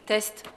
Test.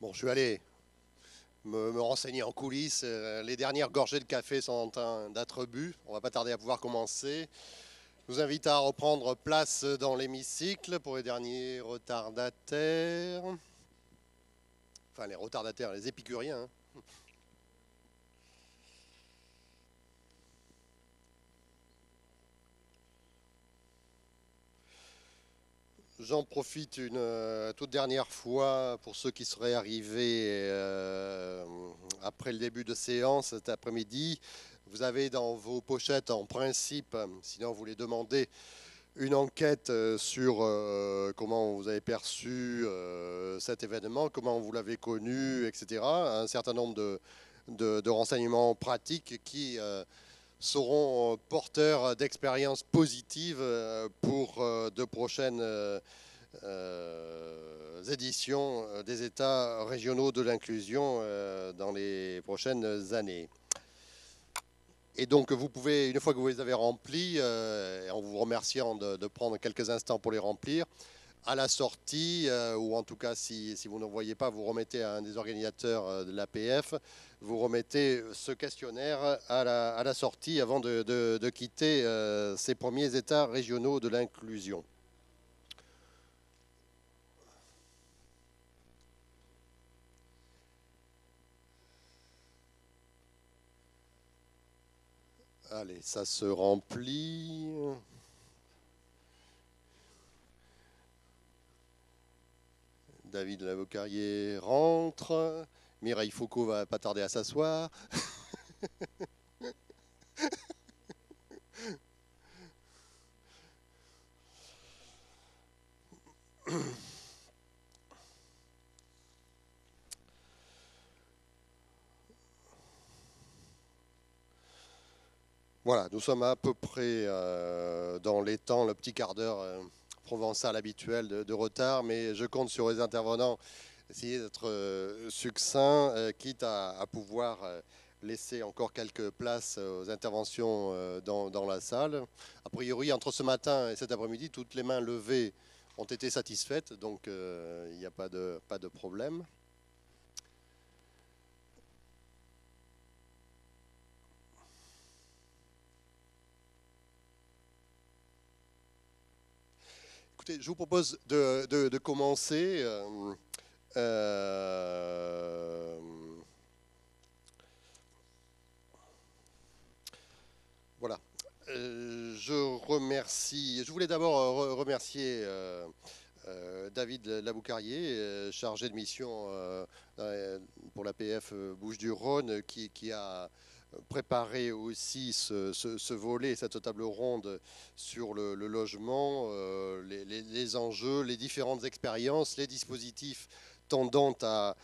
Bon, je suis allé me renseigner en coulisses. Les dernières gorgées de café sont en train d'être bues. On va pas tarder à pouvoir commencer. Je vous invite à reprendre place dans l'hémicycle pour les derniers retardataires. Enfin, les retardataires, les épicuriens, hein. J'en profite une toute dernière fois pour ceux qui seraient arrivés après le début de séance cet après-midi. Vous avez dans vos pochettes, en principe, sinon vous les demandez, une enquête sur comment vous avez perçu cet événement, comment vous l'avez connu, etc. Un certain nombre de renseignements pratiques qui seront porteurs d'expériences positives pour de prochaines éditions des États régionaux de l'inclusion dans les prochaines années. Et donc, vous pouvez, une fois que vous les avez remplis, en vous remerciant de prendre quelques instants pour les remplir, à la sortie, ou en tout cas, si vous ne voyez pas, vous remettez à un des organisateurs de l'APF, vous remettez ce questionnaire à la sortie avant de quitter ces premiers États régionaux de l'inclusion. Allez, ça se remplit. David Lavocarier rentre. Mireille Foucault va pas tarder à s'asseoir. Voilà, nous sommes à peu près dans les temps, le petit quart d'heure provençal habituel de retard, mais je compte sur les intervenants essayer d'être succinct, quitte à pouvoir laisser encore quelques places aux interventions dans la salle. A priori, entre ce matin et cet après-midi, toutes les mains levées ont été satisfaites, donc il n'y a pas de problème. Écoutez, je vous propose de commencer. Voilà. Je voulais d'abord remercier David Laboucarier, chargé de mission pour l'APF Bouches-du-Rhône, qui a préparé aussi ce volet, cette table ronde sur le logement, les enjeux, les différentes expériences, les dispositifs tendant à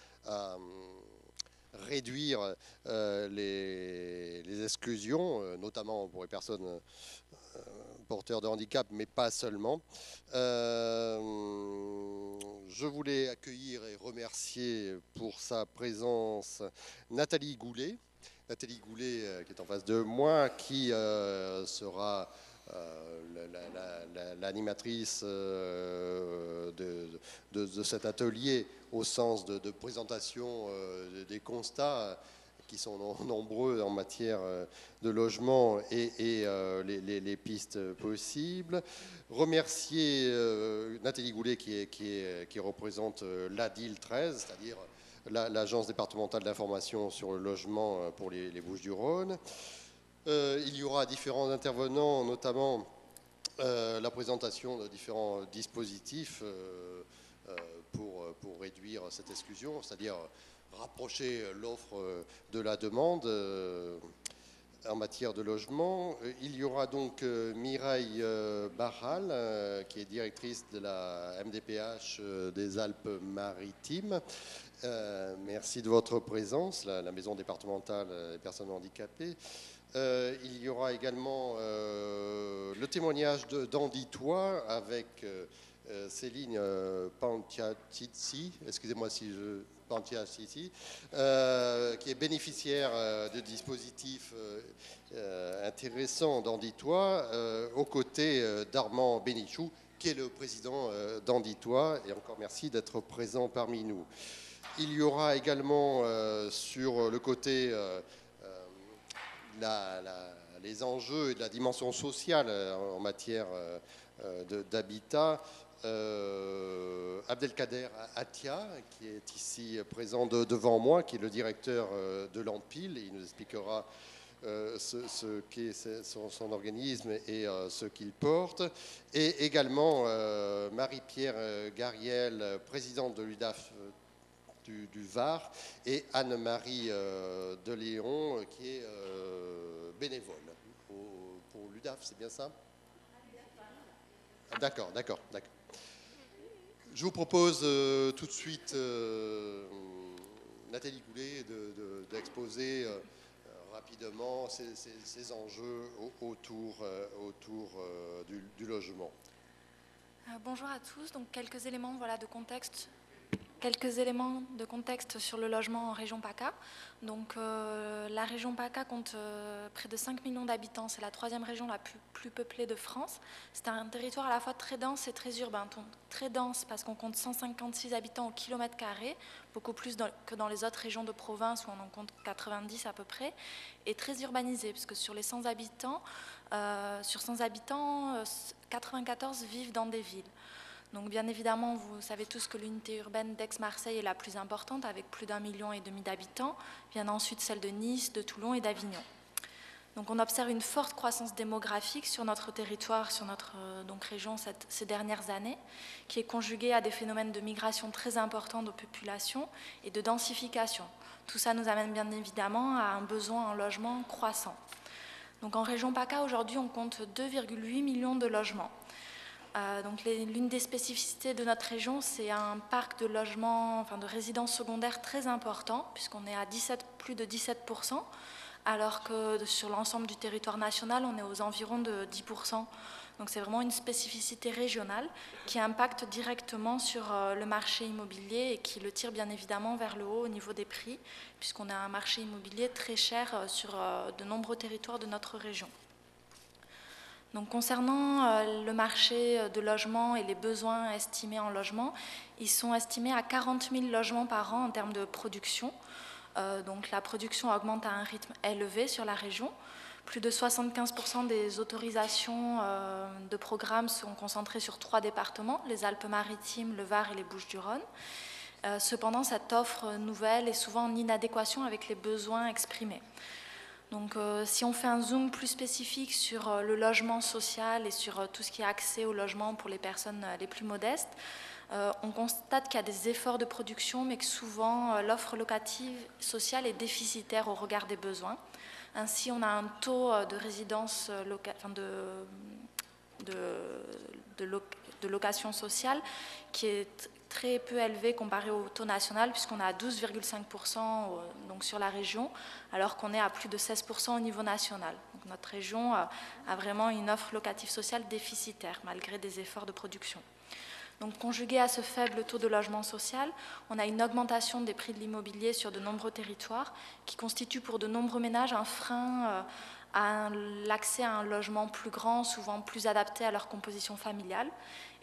réduire les exclusions, notamment pour les personnes porteurs de handicap, mais pas seulement. Je voulais accueillir et remercier pour sa présence Nathalie Goulet. Nathalie Goulet, qui est en face de moi, qui sera l'animatrice de cet atelier au sens de présentation des constats qui sont nombreux en matière de logement et les pistes possibles. Remercier Nathalie Goulet qui représente l'ADIL 13, c'est-à-dire l'Agence départementale d'information sur le logement pour les Bouches-du-Rhône. Il y aura différents intervenants, notamment la présentation de différents dispositifs pour réduire cette exclusion, c'est-à-dire rapprocher l'offre de la demande en matière de logement. Il y aura donc Mireille Barral, qui est directrice de la MDPH des Alpes-Maritimes. Merci de votre présence, la Maison départementale des personnes handicapées. Il y aura également le témoignage d'Anditois avec Céline Pantiatitsi, excusez-moi si je... Pantiatitsi, qui est bénéficiaire de dispositifs intéressants d'Anditois, aux côtés d'Armand Bénichou, qui est le président d'Anditois. Et encore merci d'être présent parmi nous. Il y aura également sur le côté les enjeux et de la dimension sociale en matière d'habitat. Abdelkader Attia, qui est ici présent devant moi, qui est le directeur de l'Empile, il nous expliquera ce qu'est son organisme et ce qu'il porte. Et également Marie-Pierre Gariel, présidente de l'UDAF du Var, et Anne-Marie Deléon, qui est bénévole pour l'UDAF, c'est bien ça? D'accord. Je vous propose tout de suite, Nathalie Goulet, d'exposer rapidement ces enjeux autour du logement. Bonjour à tous. Donc quelques éléments de contexte. Quelques éléments de contexte sur le logement en région PACA. Donc, la région PACA compte près de 5 millions d'habitants. C'est la 3e région la plus peuplée de France. C'est un territoire à la fois très dense et très urbain. Donc, très dense parce qu'on compte 156 habitants au kilomètre carré, beaucoup plus que dans les autres régions de province où on en compte 90 à peu près. Et très urbanisé, parce que sur les 100 habitants, 94 vivent dans des villes. Donc bien évidemment, vous savez tous que l'unité urbaine d'Aix-Marseille est la plus importante, avec plus d'1,5 million d'habitants. Vient ensuite celle de Nice, de Toulon et d'Avignon. Donc on observe une forte croissance démographique sur notre territoire, sur notre région ces dernières années, qui est conjuguée à des phénomènes de migration très importants de population et de densification. Tout ça nous amène bien évidemment à un besoin en logement croissant. Donc en région PACA, aujourd'hui, on compte 2,8 millions de logements. Donc l'une des spécificités de notre région, c'est un parc de logements, de résidences secondaires très important, puisqu'on est à plus de 17%, alors que sur l'ensemble du territoire national, on est aux environs de 10%. Donc c'est vraiment une spécificité régionale qui impacte directement sur le marché immobilier et qui le tire bien évidemment vers le haut au niveau des prix, puisqu'on a un marché immobilier très cher sur de nombreux territoires de notre région. Donc, concernant le marché de logement et les besoins estimés en logement, ils sont estimés à 40 000 logements par an en termes de production. Donc la production augmente à un rythme élevé sur la région. Plus de 75% des autorisations de programme sont concentrées sur 3 départements, les Alpes-Maritimes, le Var et les Bouches-du-Rhône. Cependant, cette offre nouvelle est souvent en inadéquation avec les besoins exprimés. Donc, si on fait un zoom plus spécifique sur le logement social et sur tout ce qui est accès au logement pour les personnes les plus modestes, on constate qu'il y a des efforts de production, mais que souvent l'offre locative sociale est déficitaire au regard des besoins. Ainsi, on a un taux de résidence de location sociale qui est très peu élevé comparé au taux national, puisqu'on est à 12,5% donc sur la région, alors qu'on est à plus de 16% au niveau national. Donc notre région a vraiment une offre locative sociale déficitaire, malgré des efforts de production. Donc, conjugué à ce faible taux de logement social, on a une augmentation des prix de l'immobilier sur de nombreux territoires qui constitue pour de nombreux ménages un frein à l'accès à un logement plus grand, souvent plus adapté à leur composition familiale.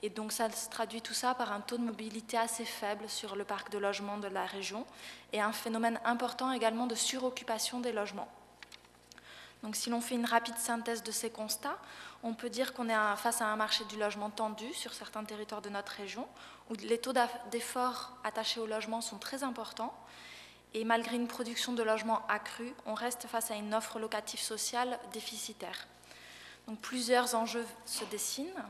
Et donc ça se traduit tout ça par un taux de mobilité assez faible sur le parc de logements de la région et un phénomène important également de suroccupation des logements. Donc si l'on fait une rapide synthèse de ces constats, on peut dire qu'on est face à un marché du logement tendu sur certains territoires de notre région, où les taux d'effort attachés au logement sont très importants. Et malgré une production de logements accrue, on reste face à une offre locative sociale déficitaire. Donc plusieurs enjeux se dessinent.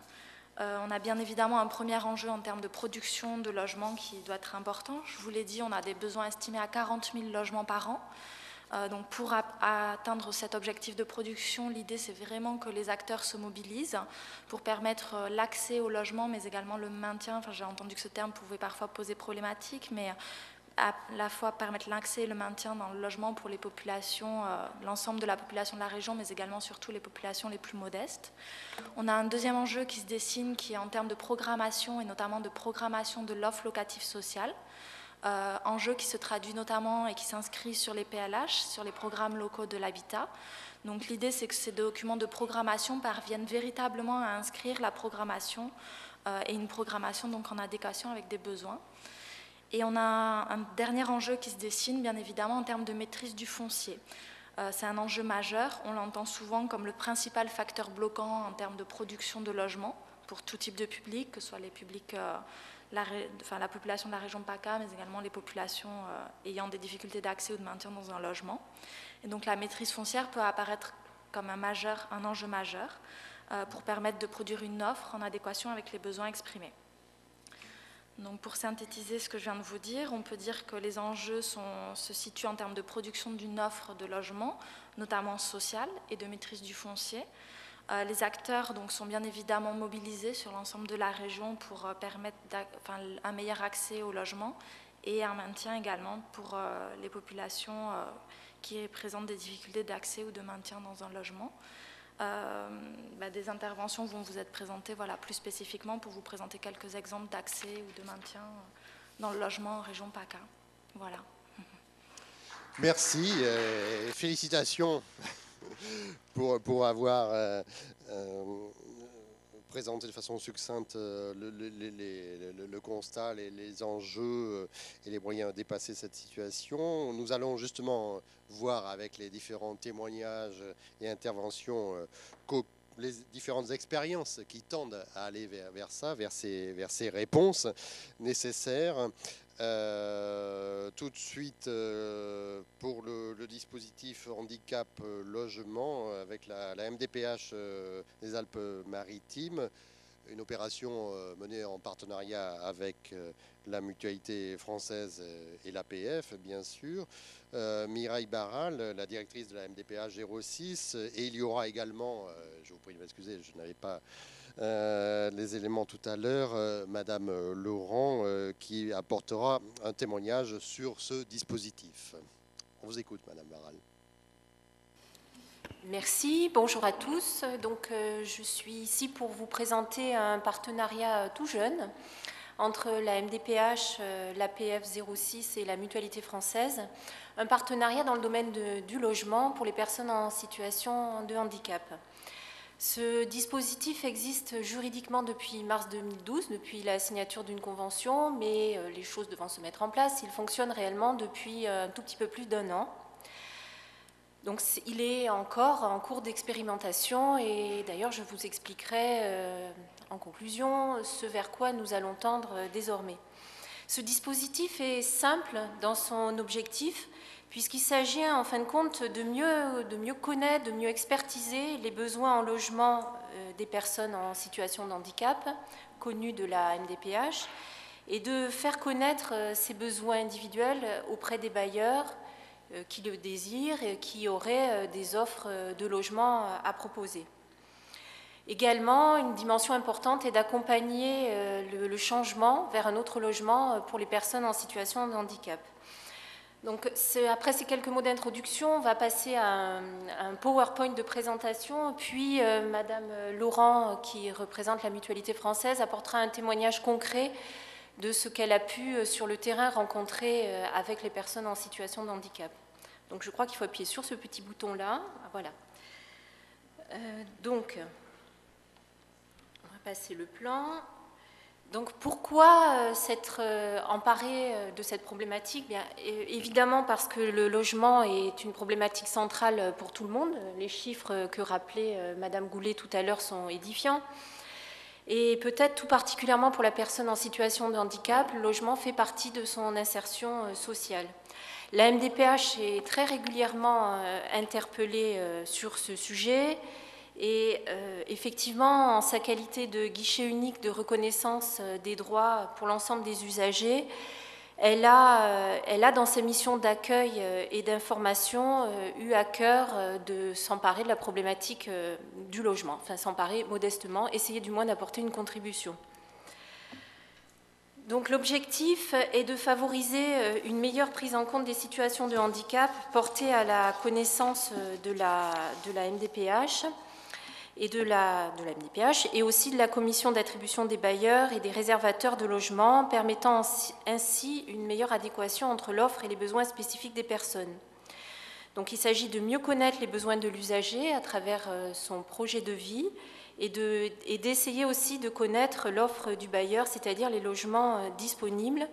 On a bien évidemment un premier enjeu en termes de production de logements qui doit être important. Je vous l'ai dit, on a des besoins estimés à 40 000 logements par an. Donc pour atteindre cet objectif de production, l'idée c'est vraiment que les acteurs se mobilisent pour permettre l'accès au logement, mais également le maintien. Enfin, j'ai entendu que ce terme pouvait parfois poser problématique, mais à la fois permettre l'accès et le maintien dans le logement pour les populations, l'ensemble de la population de la région, mais également surtout les populations les plus modestes. On a un deuxième enjeu qui se dessine, qui est en termes de programmation, et notamment de programmation de l'offre locative sociale. Enjeu qui se traduit notamment et qui s'inscrit sur les PLH, sur les programmes locaux de l'habitat. Donc l'idée, c'est que ces documents de programmation parviennent véritablement à inscrire la programmation et une programmation donc en adéquation avec des besoins. Et on a un dernier enjeu qui se dessine, bien évidemment, en termes de maîtrise du foncier. C'est un enjeu majeur, on l'entend souvent comme le principal facteur bloquant en termes de production de logements pour tout type de public, que ce soit les publics, la population de la région PACA, mais également les populations ayant des difficultés d'accès ou de maintien dans un logement. Et donc la maîtrise foncière peut apparaître comme un enjeu majeur pour permettre de produire une offre en adéquation avec les besoins exprimés. Donc pour synthétiser ce que je viens de vous dire, on peut dire que les enjeux se situent en termes de production d'une offre de logement, notamment sociale et de maîtrise du foncier. Les acteurs donc, sont bien évidemment mobilisés sur l'ensemble de la région pour permettre un meilleur accès au logement et un maintien également pour les populations qui présentent des difficultés d'accès ou de maintien dans un logement. Des interventions vont vous être présentées plus spécifiquement pour vous présenter quelques exemples d'accès ou de maintien dans le logement en région PACA. Voilà. Merci, félicitations pour avoir présenté de façon succincte le constat, les enjeux et les moyens de dépasser cette situation. Nous allons justement voir avec les différents témoignages et interventions les différentes expériences qui tendent à aller vers ces réponses nécessaires. Tout de suite, pour le dispositif handicap logement avec la MDPH des Alpes-Maritimes, une opération menée en partenariat avec la Mutualité française et l'APF, bien sûr. Mireille Barral, la directrice de la MDPH 06, et il y aura également, je vous prie de m'excuser, je n'avais pas les éléments tout à l'heure, Madame Laurent, qui apportera un témoignage sur ce dispositif. On vous écoute, Madame Barral. Merci, bonjour à tous. Donc, je suis ici pour vous présenter un partenariat tout jeune entre la MDPH, l'APF 06 et la Mutualité française. Un partenariat dans le domaine du logement pour les personnes en situation de handicap. Ce dispositif existe juridiquement depuis mars 2012, depuis la signature d'une convention, mais les choses devant se mettre en place, il fonctionne réellement depuis un tout petit peu plus d'1 an. Donc il est encore en cours d'expérimentation et d'ailleurs je vous expliquerai en conclusion ce vers quoi nous allons tendre désormais. Ce dispositif est simple dans son objectif puisqu'il s'agit en fin de compte de mieux connaître, de mieux expertiser les besoins en logement des personnes en situation de handicap connues de la MDPH et de faire connaître ces besoins individuels auprès des bailleurs qui le désirent et qui auraient des offres de logement à proposer. Également, une dimension importante est d'accompagner le changement vers un autre logement pour les personnes en situation de handicap. Donc, après ces quelques mots d'introduction, on va passer à un PowerPoint de présentation, puis Madame Laurent, qui représente la Mutualité française, apportera un témoignage concret de ce qu'elle a pu sur le terrain rencontrer avec les personnes en situation de handicap. Donc je crois qu'il faut appuyer sur ce petit bouton-là. Voilà. Donc, on va passer le plan. Donc pourquoi s'être emparé de cette problématique? Bien, évidemment parce que le logement est une problématique centrale pour tout le monde. Les chiffres que rappelait Madame Goulet tout à l'heure sont édifiants. Et peut-être tout particulièrement pour la personne en situation de handicap, le logement fait partie de son insertion sociale. La MDPH est très régulièrement interpellée sur ce sujet et effectivement, en sa qualité de guichet unique de reconnaissance des droits pour l'ensemble des usagers, elle a dans ses missions d'accueil et d'information eu à cœur de s'emparer de la problématique du logement, enfin s'emparer modestement, essayer du moins d'apporter une contribution. Donc l'objectif est de favoriser une meilleure prise en compte des situations de handicap portées à la connaissance de la MDPH et de la MDPH et aussi de la commission d'attribution des bailleurs et des réservateurs de logements, permettant ainsi une meilleure adéquation entre l'offre et les besoins spécifiques des personnes. Donc il s'agit de mieux connaître les besoins de l'usager à travers son projet de vie et d'essayer aussi de connaître l'offre du bailleur, c'est-à-dire les logements disponibles,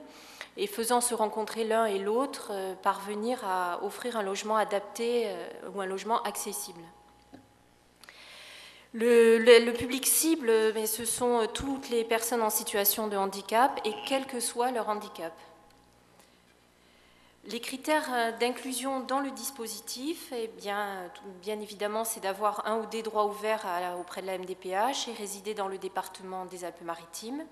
et faisant se rencontrer l'un et l'autre, parvenir à offrir un logement adapté ou un logement accessible. Le public cible, ce sont toutes les personnes en situation de handicap et quel que soit leur handicap. Les critères d'inclusion dans le dispositif, bien évidemment, c'est d'avoir un ou des droits ouverts auprès de la MDPH et résider dans le département des Alpes-Maritimes.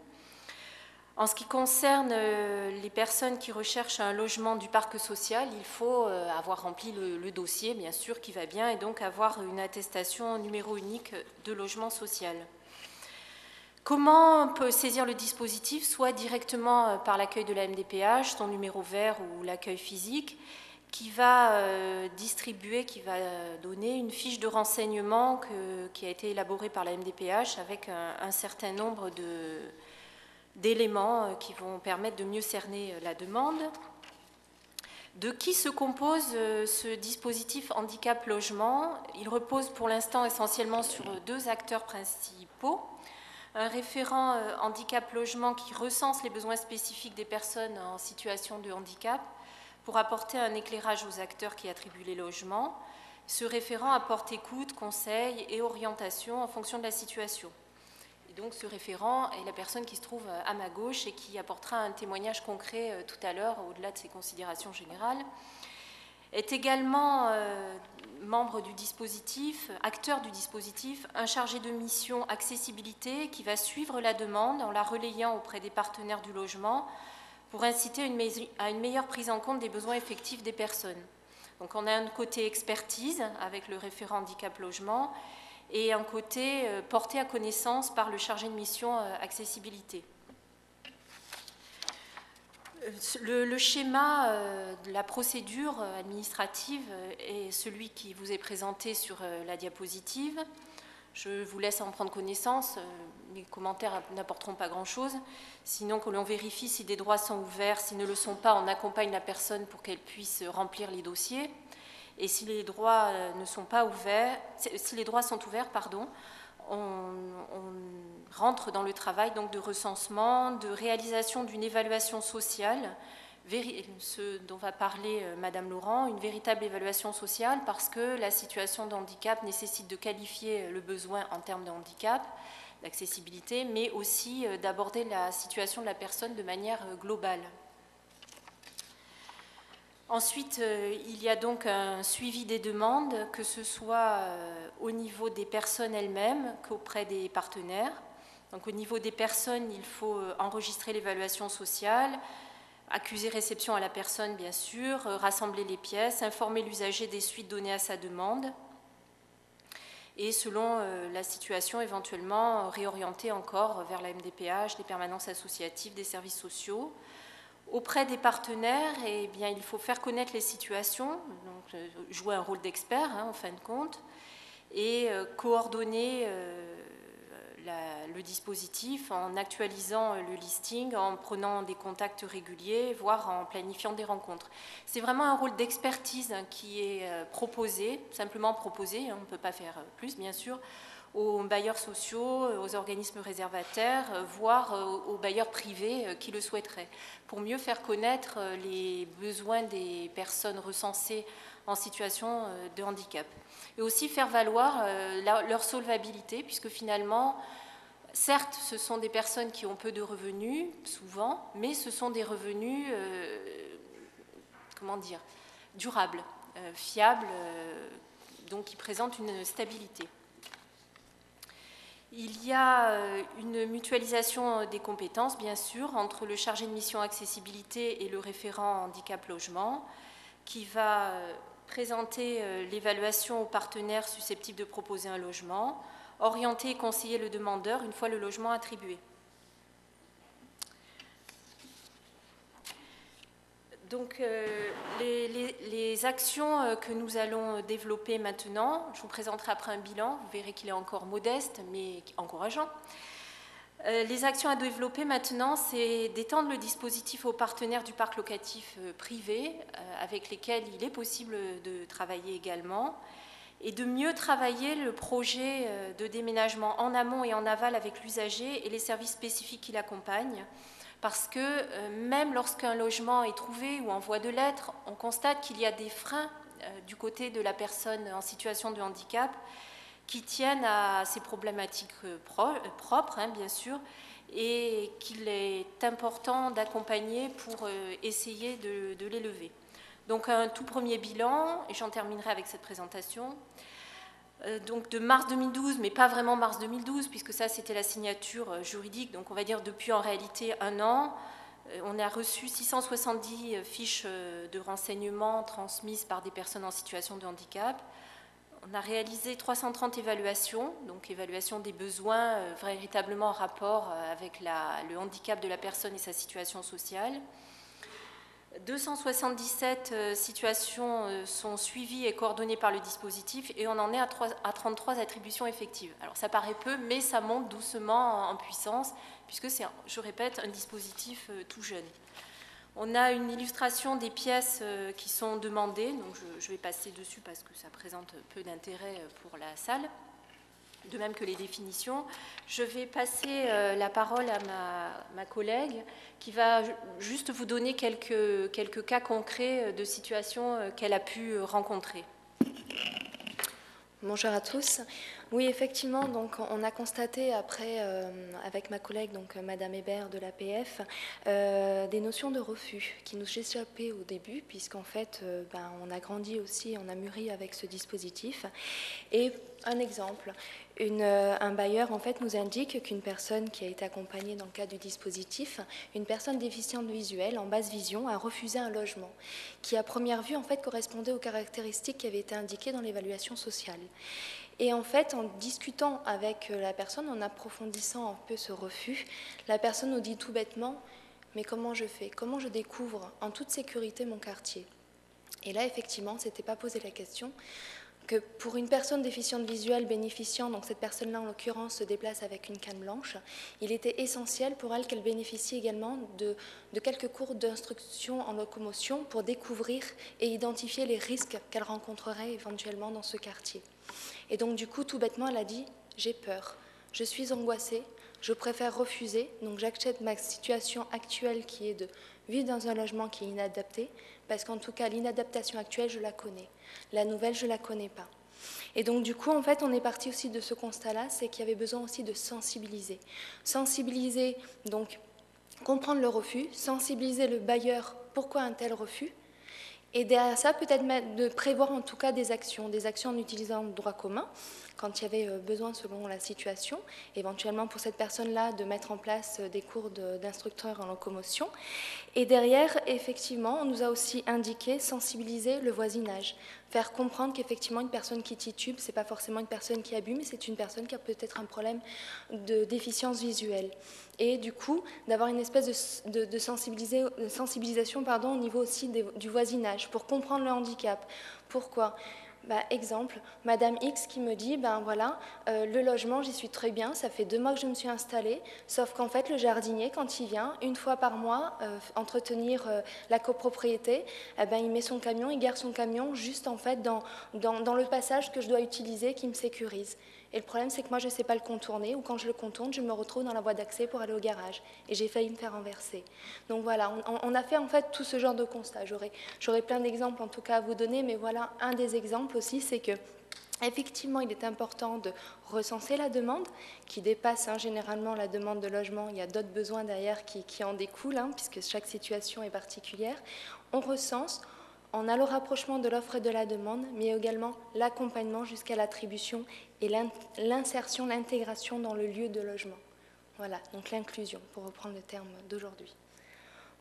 En ce qui concerne les personnes qui recherchent un logement du parc social, il faut avoir rempli le dossier, bien sûr, qui va bien, et donc avoir une attestation numéro unique de logement social. Comment on peut saisir le dispositif, soit directement par l'accueil de la MDPH, son numéro vert ou l'accueil physique, qui va distribuer, qui va donner une fiche de renseignement qui a été élaborée par la MDPH avec un certain nombre d'éléments qui vont permettre de mieux cerner la demande. De qui se compose ce dispositif handicap logement? Il repose pour l'instant essentiellement sur deux acteurs principaux. Un référent handicap logement qui recense les besoins spécifiques des personnes en situation de handicap pour apporter un éclairage aux acteurs qui attribuent les logements. Ce référent apporte écoute, conseil et orientation en fonction de la situation. Et donc ce référent est la personne qui se trouve à ma gauche et qui apportera un témoignage concret tout à l'heure, au-delà de ses considérations générales. Est également membre du dispositif, acteur du dispositif, un chargé de mission accessibilité qui va suivre la demande en la relayant auprès des partenaires du logement pour inciter à une meilleure prise en compte des besoins effectifs des personnes. Donc on a un côté expertise avec le référent handicap logement et un côté porté à connaissance par le chargé de mission accessibilité. Le schéma de la procédure administrative est celui qui vous est présenté sur la diapositive. Je vous laisse en prendre connaissance. Mes commentaires n'apporteront pas grand-chose. Sinon, que l'on vérifie si des droits sont ouverts. S'ils ne le sont pas, on accompagne la personne pour qu'elle puisse remplir les dossiers. Et si les droits ne sont pas ouverts, si les droits sont ouverts, on rentre dans le travail donc de recensement, de réalisation d'une évaluation sociale, ce dont va parler Madame Laurent, une véritable évaluation sociale parce que la situation de handicap nécessite de qualifier le besoin en termes de handicap, d'accessibilité, mais aussi d'aborder la situation de la personne de manière globale. Ensuite, il y a donc un suivi des demandes, que ce soit au niveau des personnes elles-mêmes qu'auprès des partenaires. Donc au niveau des personnes, il faut enregistrer l'évaluation sociale, accuser réception à la personne bien sûr, rassembler les pièces, informer l'usager des suites données à sa demande et selon la situation éventuellement réorienter encore vers la MDPH, les permanences associatives, des services sociaux. Auprès des partenaires, eh bien, il faut faire connaître les situations, donc, jouer un rôle d'expert en fin de compte, et coordonner le dispositif en actualisant le listing, en prenant des contacts réguliers, voire en planifiant des rencontres. C'est vraiment un rôle d'expertise qui est proposé, simplement proposé, on ne peut pas faire plus bien sûr, aux bailleurs sociaux, aux organismes réservataires, voire aux bailleurs privés qui le souhaiteraient, pour mieux faire connaître les besoins des personnes recensées en situation de handicap. Et aussi faire valoir leur solvabilité, puisque finalement, certes, ce sont des personnes qui ont peu de revenus, souvent, mais ce sont des revenus, durables, fiables, donc qui présentent une stabilité. Il y a une mutualisation des compétences, bien sûr, entre le chargé de mission accessibilité et le référent handicap logement, qui va présenter l'évaluation aux partenaires susceptibles de proposer un logement, orienter et conseiller le demandeur une fois le logement attribué. Donc, les actions que nous allons développer maintenant, je vous présenterai après un bilan, vous verrez qu'il est encore modeste, mais encourageant. Les actions à développer maintenant, c'est d'étendre le dispositif aux partenaires du parc locatif privé, avec lesquels il est possible de travailler également, et de mieux travailler le projet de déménagement en amont et en aval avec l'usager et les services spécifiques qui l'accompagnent. Parce que même lorsqu'un logement est trouvé ou en voie de l'être, on constate qu'il y a des freins du côté de la personne en situation de handicap qui tiennent à ces problématiques propres, hein, bien sûr, et qu'il est important d'accompagner pour essayer de les lever. Donc un tout premier bilan, et j'en terminerai avec cette présentation, donc de mars 2012, mais pas vraiment mars 2012, puisque ça c'était la signature juridique, donc on va dire depuis en réalité un an. On a reçu 670 fiches de renseignements transmises par des personnes en situation de handicap. On a réalisé 330 évaluations, donc évaluation des besoins véritablement en rapport avec le handicap de la personne et sa situation sociale. 277 situations sont suivies et coordonnées par le dispositif et on en est à 33 attributions effectives. Alors ça paraît peu, mais ça monte doucement en puissance puisque c'est, je répète, un dispositif tout jeune. On a une illustration des pièces qui sont demandées, donc je vais passer dessus parce que ça présente peu d'intérêt pour la salle, de même que les définitions. Je vais passer la parole à ma collègue qui va juste vous donner quelques cas concrets de situations qu'elle a pu rencontrer. Bonjour à tous. Oui, effectivement, donc on a constaté après, avec ma collègue, donc Madame Hébert de l'APF, des notions de refus qui nous échappaient au début, puisqu'en fait, on a grandi aussi, on a mûri avec ce dispositif. Et un exemple, un bailleur en fait nous indique qu'une personne qui a été accompagnée dans le cadre du dispositif, une personne déficiente visuelle en basse vision, a refusé un logement qui à première vue en fait correspondait aux caractéristiques qui avaient été indiquées dans l'évaluation sociale. Et en fait, en discutant avec la personne, en approfondissant un peu ce refus, la personne nous dit tout bêtement « mais comment je fais? Comment je découvre en toute sécurité mon quartier ?» Et là, effectivement, on ne s'était pas posé la question que pour une personne déficiente visuelle bénéficiant, donc cette personne-là en l'occurrence se déplace avec une canne blanche, il était essentiel pour elle qu'elle bénéficie également de quelques cours d'instruction en locomotion pour découvrir et identifier les risques qu'elle rencontrerait éventuellement dans ce quartier. Et donc du coup, tout bêtement, elle a dit « j'ai peur, je suis angoissée, je préfère refuser, donc j'accepte ma situation actuelle qui est de vivre dans un logement qui est inadapté, parce qu'en tout cas, l'inadaptation actuelle, je la connais. La nouvelle, je ne la connais pas. » Et donc, du coup, en fait, on est parti aussi de ce constat-là, c'est qu'il y avait besoin aussi de sensibiliser. Sensibiliser, donc, comprendre le refus, sensibiliser le bailleur, pourquoi un tel refus, et derrière ça, peut-être de prévoir en tout cas des actions en utilisant le droit commun, quand il y avait besoin selon la situation, éventuellement pour cette personne-là de mettre en place des cours d'instructeurs en locomotion. Et derrière, effectivement, on nous a aussi indiqué sensibiliser le voisinage, faire comprendre qu'effectivement une personne qui titube, ce n'est pas forcément une personne qui a bu, mais c'est une personne qui a peut-être un problème de déficience visuelle. Et du coup, d'avoir une espèce de sensibilisation au niveau aussi du voisinage, pour comprendre le handicap. Pourquoi ? Exemple, Madame X qui me dit, le logement, j'y suis très bien, ça fait 2 mois que je me suis installée, sauf qu'en fait, le jardinier, quand il vient, une fois par mois, entretenir la copropriété, il met son camion, il gare son camion juste en fait dans le passage que je dois utiliser qui me sécurise. Et le problème, c'est que moi, je ne sais pas le contourner, ou quand je le contourne, je me retrouve dans la voie d'accès pour aller au garage. Et j'ai failli me faire renverser. Donc voilà, on a fait en fait tout ce genre de constat. J'aurais plein d'exemples en tout cas à vous donner, mais voilà, un des exemples aussi, c'est que effectivement, il est important de recenser la demande, qui dépasse généralement la demande de logement. Il y a d'autres besoins derrière qui en découlent, puisque chaque situation est particulière. On recense. On a le rapprochement de l'offre et de la demande, mais également l'accompagnement jusqu'à l'attribution et l'insertion, l'intégration dans le lieu de logement. Voilà, donc l'inclusion, pour reprendre le terme d'aujourd'hui.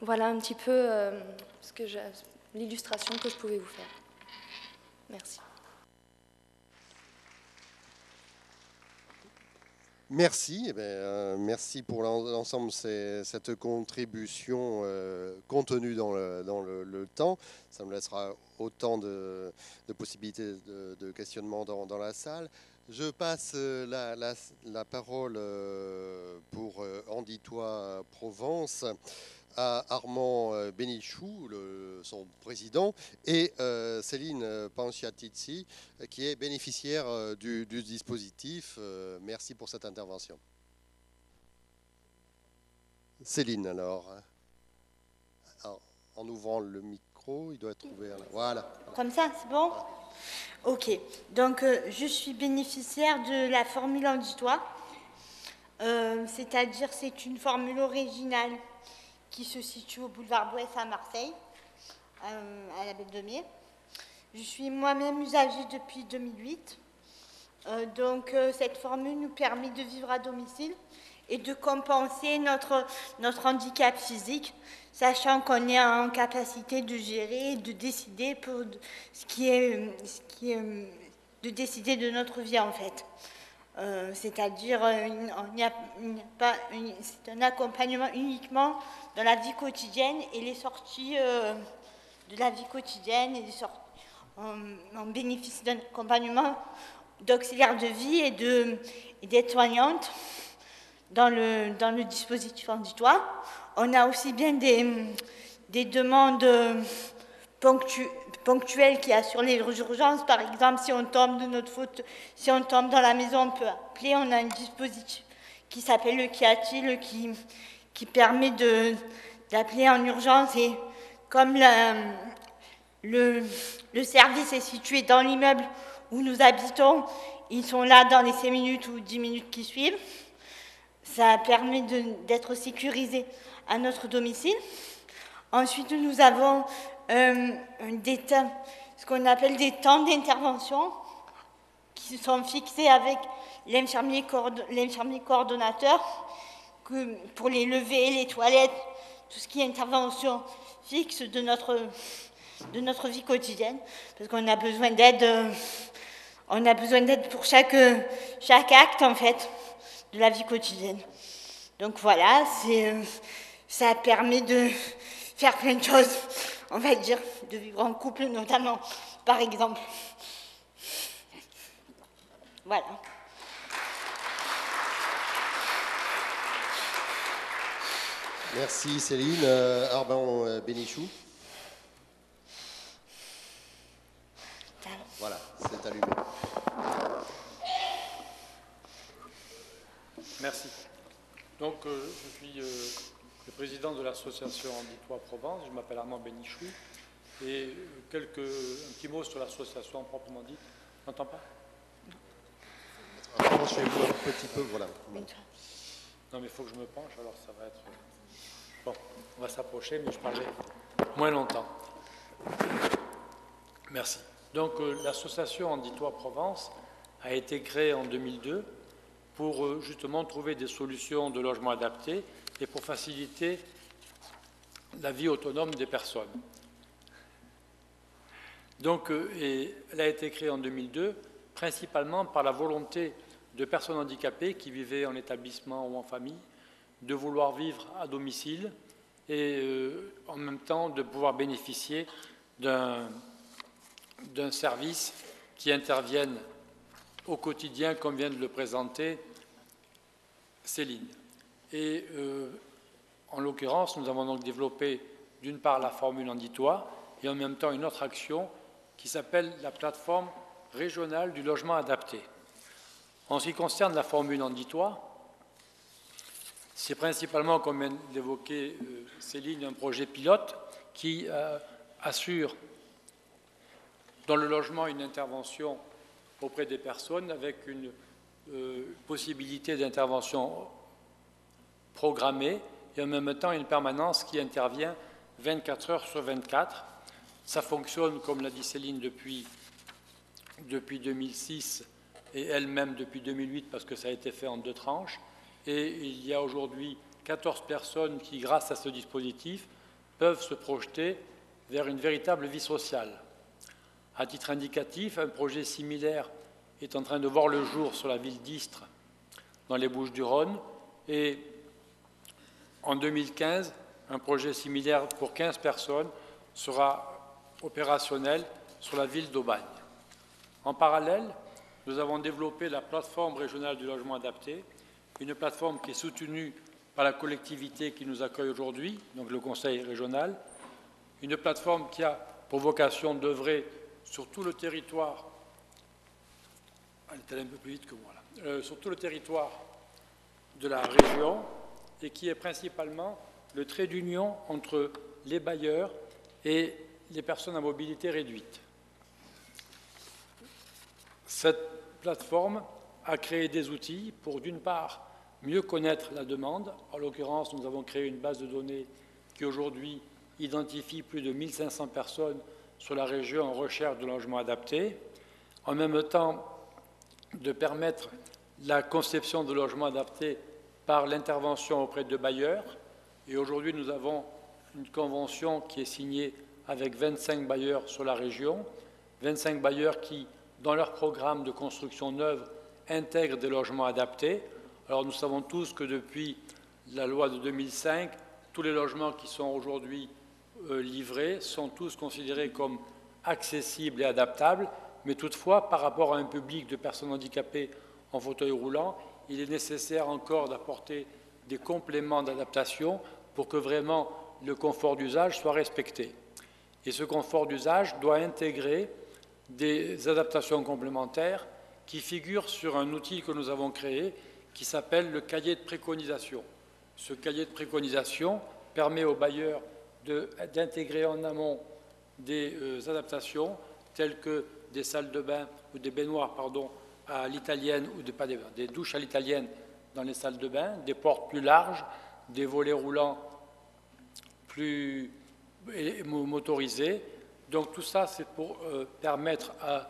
Voilà un petit peu l'illustration que je pouvais vous faire. Merci. Merci, merci pour l'ensemble de cette contribution contenue dans le temps. Ça me laissera autant de possibilités de questionnement dans la salle. Je passe la parole pour Anditois Provence à Armand Bénichou, son président, et Céline Panciatici, qui est bénéficiaire du dispositif. Merci pour cette intervention. Céline, alors, en ouvrant le micro, il doit être ouvert. Là. Voilà. Comme ça, c'est bon ? Ok. Donc, je suis bénéficiaire de la formule Anditois. C'est-à-dire, c'est une formule originale qui se situe au boulevard Boès à Marseille, à la Belle de Mai. Je suis moi-même usagée depuis 2008. Donc, cette formule nous permet de vivre à domicile et de compenser notre handicap physique, sachant qu'on est en capacité de gérer et de décider pour de décider de notre vie en fait. C'est-à-dire, c'est un accompagnement uniquement dans la vie quotidienne et les sorties de la vie quotidienne et on bénéficie d'un accompagnement d'auxiliaire de vie et d'aide-soignante dans le dispositif Anditois. On a aussi bien des demandes ponctuelles qui assurent les urgences. Par exemple, si on tombe de notre faute, si on tombe dans la maison, on peut appeler. On a un dispositif qui s'appelle le Qui-a-t-il qui permet d'appeler en urgence. Et comme le service est situé dans l'immeuble où nous habitons, ils sont là dans les 5 minutes ou 10 minutes qui suivent. Ça permet d'être sécurisé à notre domicile. Ensuite, nous avons ce qu'on appelle des temps d'intervention qui sont fixés avec l'infirmier coordonnateur pour les levées, les toilettes, tout ce qui est intervention fixe de notre vie quotidienne, parce qu'on a besoin d'aide. On a besoin d'aide pour chaque acte, en fait, de la vie quotidienne. Donc voilà, ça permet de faire plein de choses, on va dire, de vivre en couple notamment, par exemple. Voilà. Merci Céline. Armand Bénichou. Voilà, c'est allumé. Merci. Donc, je suis le président de l'association Anditois Provence. Je m'appelle Armand Bénichou. Et un petit mot sur l'association proprement dite. On n'entend pas ? Penchez-vous un petit peu, voilà. Non, mais il faut que je me penche, alors ça va être... Bon, on va s'approcher, mais je parlerai moins longtemps. Merci. Donc, l'association Anditois Provence a été créée en 2002 pour justement trouver des solutions de logement adapté et pour faciliter la vie autonome des personnes. Donc, elle a été créée en 2002 principalement par la volonté de personnes handicapées qui vivaient en établissement ou en famille de vouloir vivre à domicile et en même temps de pouvoir bénéficier d'un service qui intervienne au quotidien, comme vient de le présenter Céline. Et en l'occurrence, nous avons donc développé d'une part la formule Anditois et en même temps une autre action qui s'appelle la plateforme régionale du logement adapté. En ce qui concerne la formule Anditois, c'est principalement, comme vient d'évoquer Céline, un projet pilote qui assure dans le logement une intervention auprès des personnes avec une possibilité d'intervention programmée et en même temps une permanence qui intervient 24 heures sur 24. Ça fonctionne, comme l'a dit Céline, depuis 2006 et elle-même depuis 2008 parce que ça a été fait en 2 tranches. Et il y a aujourd'hui 14 personnes qui, grâce à ce dispositif, peuvent se projeter vers une véritable vie sociale. À titre indicatif, un projet similaire est en train de voir le jour sur la ville d'Istres, dans les Bouches-du-Rhône, et en 2015, un projet similaire pour 15 personnes sera opérationnel sur la ville d'Aubagne. En parallèle, nous avons développé la plateforme régionale du logement adapté, une plateforme qui est soutenue par la collectivité qui nous accueille aujourd'hui, donc le Conseil régional, une plateforme qui a pour vocation d'œuvrer sur tout le territoire, elle est allée un peu plus vite que moi là, sur tout le territoire de la région et qui est principalement le trait d'union entre les bailleurs et les personnes à mobilité réduite. Cette plateforme a créé des outils pour, d'une part, mieux connaître la demande. En l'occurrence, nous avons créé une base de données qui aujourd'hui identifie plus de 1500 personnes sur la région en recherche de logement adapté. En même temps, de permettre la conception de logements adaptés par l'intervention auprès de bailleurs. Et aujourd'hui, nous avons une convention qui est signée avec 25 bailleurs sur la région, 25 bailleurs qui, dans leur programme de construction neuve, intègrent des logements adaptés. Alors nous savons tous que depuis la loi de 2005, tous les logements qui sont aujourd'hui livrés sont tous considérés comme accessibles et adaptables, mais toutefois, par rapport à un public de personnes handicapées en fauteuil roulant, il est nécessaire encore d'apporter des compléments d'adaptation pour que vraiment le confort d'usage soit respecté. Et ce confort d'usage doit intégrer des adaptations complémentaires qui figurent sur un outil que nous avons créé qui s'appelle le cahier de préconisation. Ce cahier de préconisation permet aux bailleurs d'intégrer en amont des adaptations telles que des salles de bain ou des baignoires à l'italienne, ou des douches à l'italienne dans les salles de bain, des portes plus larges, des volets roulants plus motorisés. Donc tout ça, c'est pour permettre à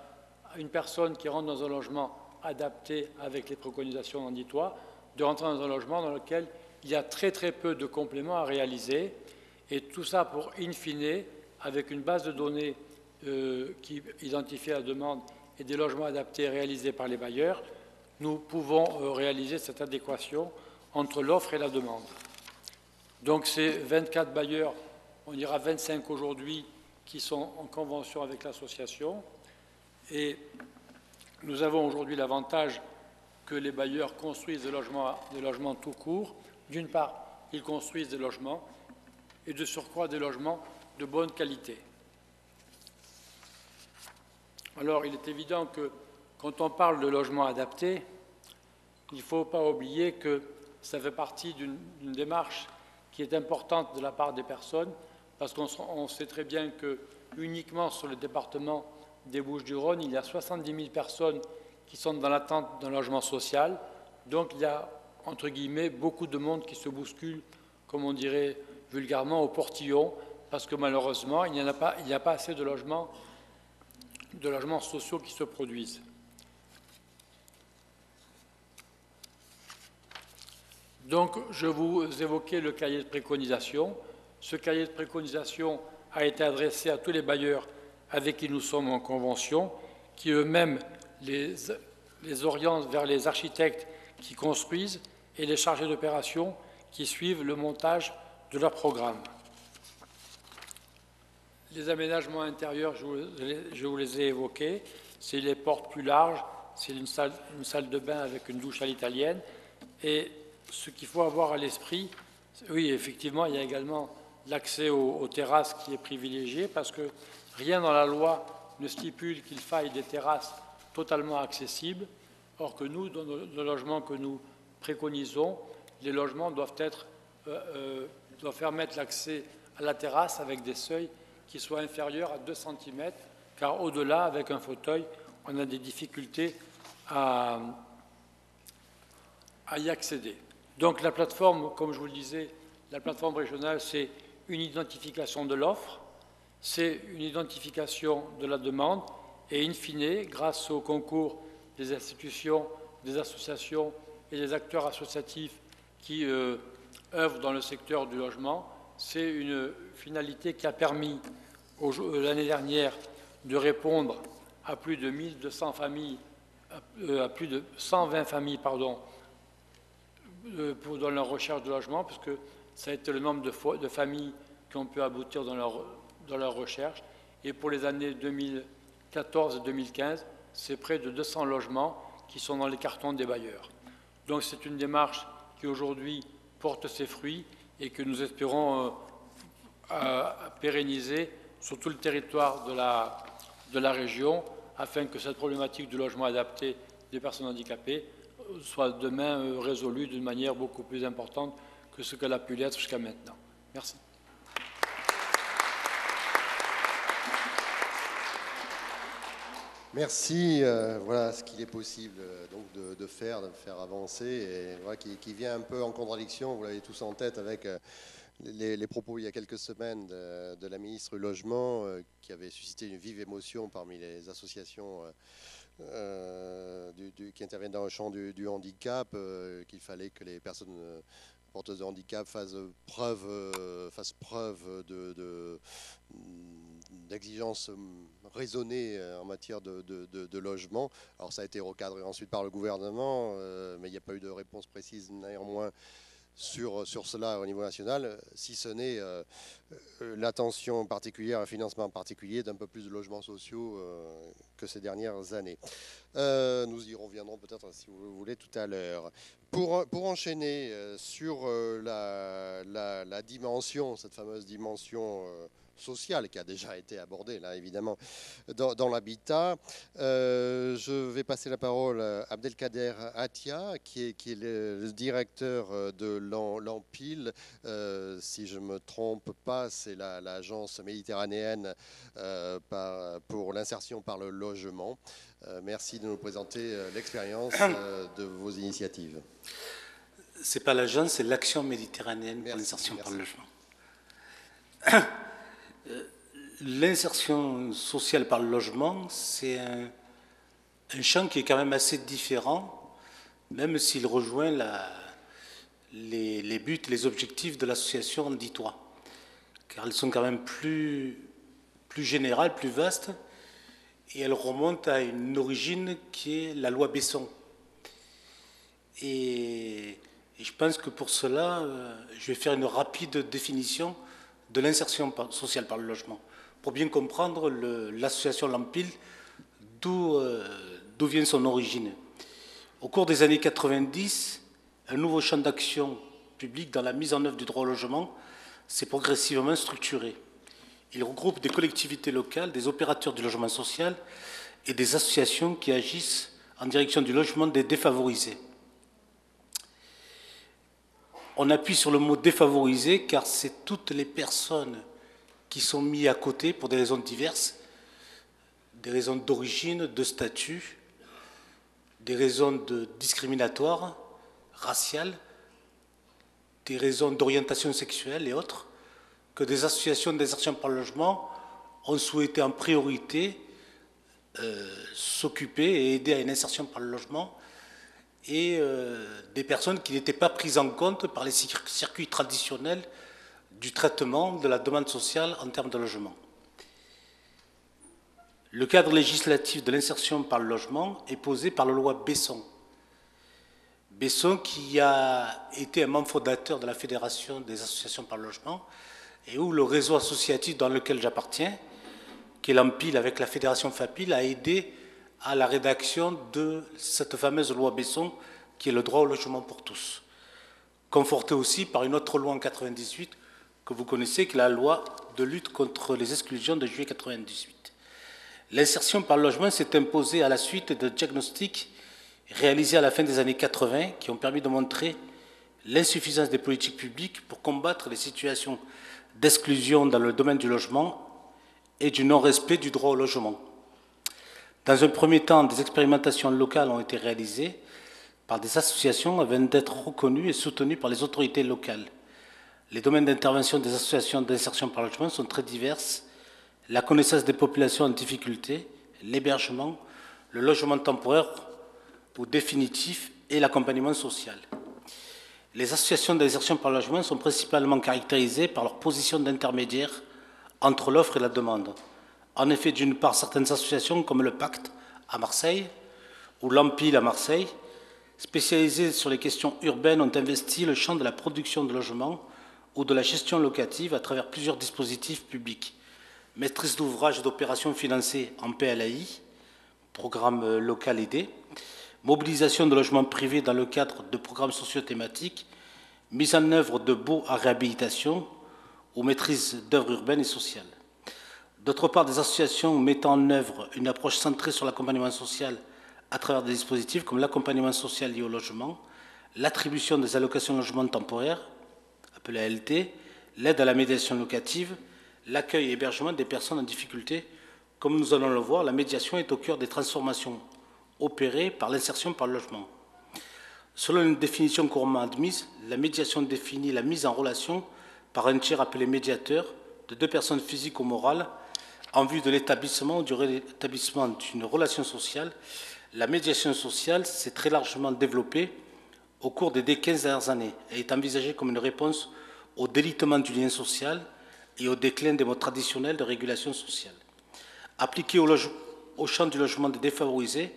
une personne qui rentre dans un logement adapté avec les préconisations d'Andy Toit de rentrer dans un logement dans lequel il y a très très peu de compléments à réaliser. Et tout ça pour, in fine, avec une base de données qui identifie la demande et des logements adaptés réalisés par les bailleurs, nous pouvons réaliser cette adéquation entre l'offre et la demande. Donc ces 24 bailleurs, on ira 25 aujourd'hui, qui sont en convention avec l'association. Et nous avons aujourd'hui l'avantage que les bailleurs construisent des logements tout court. D'une part, ils construisent des logements et de surcroît des logements de bonne qualité. Alors, il est évident que quand on parle de logement adapté, il ne faut pas oublier que ça fait partie d'une démarche qui est importante de la part des personnes, parce qu'on sait très bien que uniquement sur le département des Bouches-du-Rhône, il y a 70 000 personnes qui sont dans l'attente d'un logement social. Donc il y a, entre guillemets, beaucoup de monde qui se bouscule, comme on dirait vulgairement, au portillon, parce que malheureusement, il n'y a pas assez de logements sociaux qui se produisent. Donc, je vous évoquais le cahier de préconisation. Ce cahier de préconisation a été adressé à tous les bailleurs avec qui nous sommes en convention, qui eux-mêmes les orientent vers les architectes qui construisent et les chargés d'opération qui suivent le montage de leur programme. Les aménagements intérieurs, je vous les ai évoqués. C'est les portes plus larges, c'est une salle de bain avec une douche à l'italienne. Et ce qu'il faut avoir à l'esprit, oui, effectivement, il y a également l'accès aux terrasses qui est privilégié, parce que rien dans la loi ne stipule qu'il faille des terrasses totalement accessibles. Or que nous, dans le logement que nous préconisons, les logements doivent permettre l'accès à la terrasse avec des seuils qui soient inférieurs à 2 cm, car au-delà, avec un fauteuil, on a des difficultés à y accéder. Donc la plateforme, comme je vous le disais, la plateforme régionale, c'est une identification de l'offre, c'est une identification de la demande, et in fine, grâce au concours des institutions, des associations et des acteurs associatifs qui œuvrent dans le secteur du logement, c'est une finalité qui a permis l'année dernière de répondre à plus de 1200 familles, à plus de 120 familles, dans leur recherche de logement, puisque ça a été le nombre de familles qui ont pu aboutir dans leur recherche. Et pour les années 2014 et 2015, c'est près de 200 logements qui sont dans les cartons des bailleurs. Donc c'est une démarche qui aujourd'hui porte ses fruits et que nous espérons pérenniser sur tout le territoire de la région afin que cette problématique du logement adapté des personnes handicapées soit demain résolue d'une manière beaucoup plus importante que ce qu'elle a pu l'être jusqu'à maintenant. Merci. Merci. Voilà ce qu'il est possible donc de faire avancer, et voilà, qui vient un peu en contradiction, vous l'avez tous en tête, avec les propos il y a quelques semaines de la ministre du Logement, qui avait suscité une vive émotion parmi les associations qui interviennent dans le champ du handicap, qu'il fallait que les personnes porteuses de handicap fassent preuve d'exigence raisonnée en matière de logement. Alors ça a été recadré ensuite par le gouvernement, mais il n'y a pas eu de réponse précise néanmoins sur cela au niveau national, si ce n'est l'attention particulière, un financement particulier d'un peu plus de logements sociaux que ces dernières années. Nous y reviendrons peut-être, si vous le voulez, tout à l'heure. Pour enchaîner sur la dimension, cette fameuse dimension sociale qui a déjà été abordée, là, évidemment, dans l'habitat, je vais passer la parole à Abdelkader Atia, qui est le directeur de l'Empile. Si je ne me trompe pas, c'est l'agence méditerranéenne pour l'insertion par le logement. Merci de nous présenter l'expérience de vos initiatives. Ce n'est pas l'agence, c'est l'action méditerranéenne pour l'insertion par le logement. L'insertion sociale par le logement, c'est un champ qui est quand même assez différent, même s'il rejoint les buts, les objectifs de l'association Dis-toi, car elles sont quand même plus générales, plus vastes, et elles remontent à une origine qui est la loi Besson. Et je pense que pour cela, je vais faire une rapide définition de l'insertion sociale par le logement, pour bien comprendre l'association L'Empile, d'où vient son origine. Au cours des années 90, un nouveau champ d'action publique dans la mise en œuvre du droit au logement s'est progressivement structuré. Il regroupe des collectivités locales, des opérateurs du logement social et des associations qui agissent en direction du logement des défavorisés. On appuie sur le mot « défavorisé » car c'est toutes les personnes qui sont mises à côté pour des raisons diverses, des raisons d'origine, de statut, des raisons discriminatoires, raciales, des raisons d'orientation sexuelle et autres, que des associations d'insertion par le logement ont souhaité en priorité s'occuper et aider à une insertion par le logement, et des personnes qui n'étaient pas prises en compte par les circuits traditionnels du traitement de la demande sociale en termes de logement. Le cadre législatif de l'insertion par le logement est posé par la loi Besson. Besson qui a été un membre fondateur de la Fédération des associations par le logement et où le réseau associatif dans lequel j'appartiens, qui est l'Empile avec la Fédération FAPIL, a aidé à la rédaction de cette fameuse loi Besson qui est le droit au logement pour tous, confortée aussi par une autre loi en 1998 que vous connaissez, qui est la loi de lutte contre les exclusions de juillet 1998. L'insertion par le logement s'est imposée à la suite de diagnostics réalisés à la fin des années 80 qui ont permis de montrer l'insuffisance des politiques publiques pour combattre les situations d'exclusion dans le domaine du logement et du non-respect du droit au logement. Dans un premier temps, des expérimentations locales ont été réalisées par des associations afin d'être reconnues et soutenues par les autorités locales. Les domaines d'intervention des associations d'insertion par le logement sont très divers. La connaissance des populations en difficulté, l'hébergement, le logement temporaire ou définitif et l'accompagnement social. Les associations d'insertion par le logement sont principalement caractérisées par leur position d'intermédiaire entre l'offre et la demande. En effet, d'une part, certaines associations comme le Pacte à Marseille ou l'Empile à Marseille, spécialisées sur les questions urbaines, ont investi le champ de la production de logements ou de la gestion locative à travers plusieurs dispositifs publics. Maîtrise d'ouvrage et d'opérations financées en PLAI, programme local aidé, mobilisation de logements privés dans le cadre de programmes socio-thématiques, mise en œuvre de baux à réhabilitation ou maîtrise d'œuvres urbaines et sociales. D'autre part, des associations mettant en œuvre une approche centrée sur l'accompagnement social à travers des dispositifs comme l'accompagnement social lié au logement, l'attribution des allocations de logement temporaire, appelée ALT, l'aide à la médiation locative, l'accueil et hébergement des personnes en difficulté. Comme nous allons le voir, la médiation est au cœur des transformations opérées par l'insertion par le logement. Selon une définition couramment admise, la médiation définit la mise en relation par un tiers appelé médiateur de deux personnes physiques ou morales en vue de l'établissement ou du rétablissement d'une relation sociale. La médiation sociale s'est très largement développée au cours des 15 dernières années et est envisagée comme une réponse au délitement du lien social et au déclin des modes traditionnels de régulation sociale. Appliquée au champ du logement des défavorisés,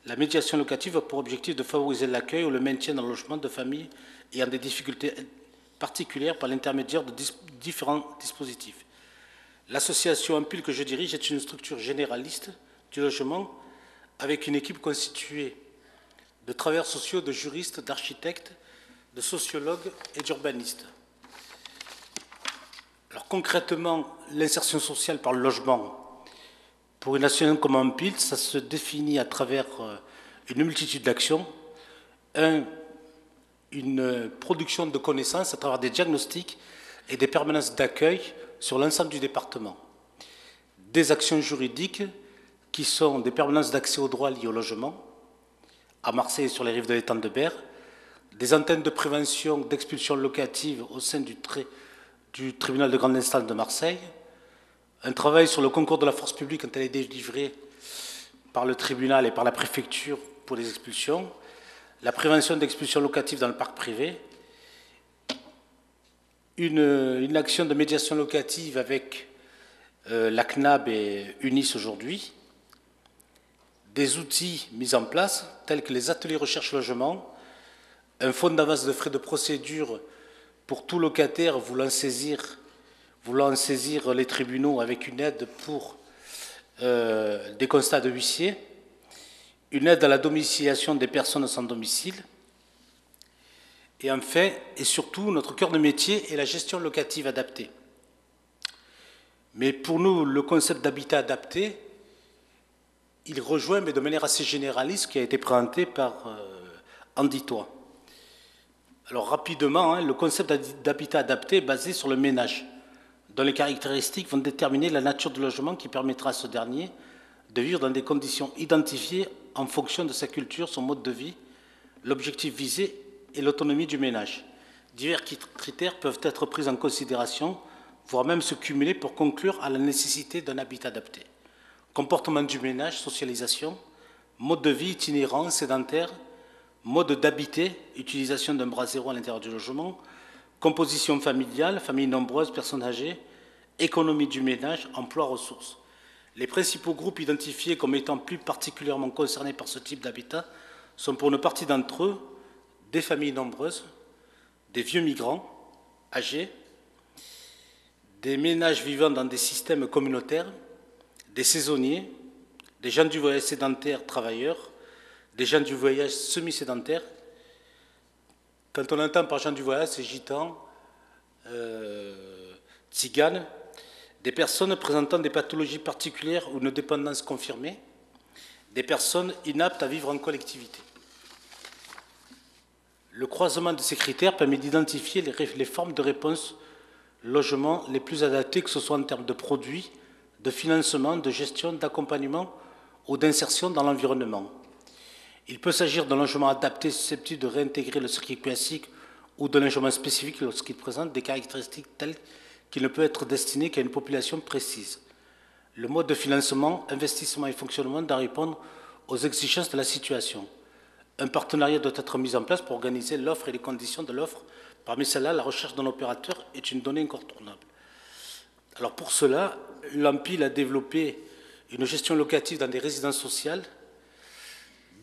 la médiation locative a pour objectif de favoriser l'accueil ou le maintien dans le logement de familles ayant des difficultés particulières par l'intermédiaire de différents dispositifs. L'association Ampule que je dirige est une structure généraliste du logement avec une équipe constituée de travailleurs sociaux, de juristes, d'architectes, de sociologues et d'urbanistes. Alors concrètement, l'insertion sociale par le logement, pour une association comme Ampule, ça se définit à travers une multitude d'actions. Une production de connaissances à travers des diagnostics et des permanences d'accueil sur l'ensemble du département. Des actions juridiques qui sont des permanences d'accès aux droits liés au logement, à Marseille et sur les rives de l'étang de Berre, des antennes de prévention d'expulsion locative au sein du tribunal de grande instance de Marseille, un travail sur le concours de la force publique quand elle est délivrée par le tribunal et par la préfecture pour les expulsions, la prévention d'expulsion locative dans le parc privé, une action de médiation locative avec la CNAB et UNIS aujourd'hui, des outils mis en place tels que les ateliers recherche-logement, un fonds d'avance de frais de procédure pour tout locataire voulant saisir les tribunaux avec une aide pour des constats de huissier, une aide à la domiciliation des personnes sans domicile, et enfin, et surtout, notre cœur de métier est la gestion locative adaptée. Mais pour nous, le concept d'habitat adapté, il rejoint, mais de manière assez généraliste, ce qui a été présenté par Andy Toit. Alors rapidement, le concept d'habitat adapté est basé sur le ménage, dont les caractéristiques vont déterminer la nature du logement qui permettra à ce dernier de vivre dans des conditions identifiées en fonction de sa culture, son mode de vie, l'objectif visé et l'autonomie du ménage. Divers critères peuvent être pris en considération, voire même se cumuler pour conclure à la nécessité d'un habitat adapté. Comportement du ménage, socialisation, mode de vie itinérant, sédentaire, mode d'habiter, utilisation d'un bras zéro à l'intérieur du logement, composition familiale, famille nombreuse, personnes âgées, économie du ménage, emploi, ressources. Les principaux groupes identifiés comme étant plus particulièrement concernés par ce type d'habitat sont pour une partie d'entre eux des familles nombreuses, des vieux migrants âgés, des ménages vivant dans des systèmes communautaires, des saisonniers, des gens du voyage sédentaire travailleurs, des gens du voyage semi-sédentaire. Quand on entend par gens du voyage, c'est gitans, tziganes, des personnes présentant des pathologies particulières ou une dépendance confirmée, des personnes inaptes à vivre en collectivité. Le croisement de ces critères permet d'identifier les formes de réponse logement les plus adaptées, que ce soit en termes de produits, de financement, de gestion, d'accompagnement ou d'insertion dans l'environnement. Il peut s'agir d'un logement adapté susceptible de réintégrer le circuit classique ou d'un logement spécifique lorsqu'il présente des caractéristiques telles qu'il ne peut être destiné qu'à une population précise. Le mode de financement, investissement et fonctionnement doit répondre aux exigences de la situation. Un partenariat doit être mis en place pour organiser l'offre et les conditions de l'offre. Parmi celles-là, la recherche d'un opérateur est une donnée incontournable. Alors pour cela, l'Ampule a développé une gestion locative dans des résidences sociales,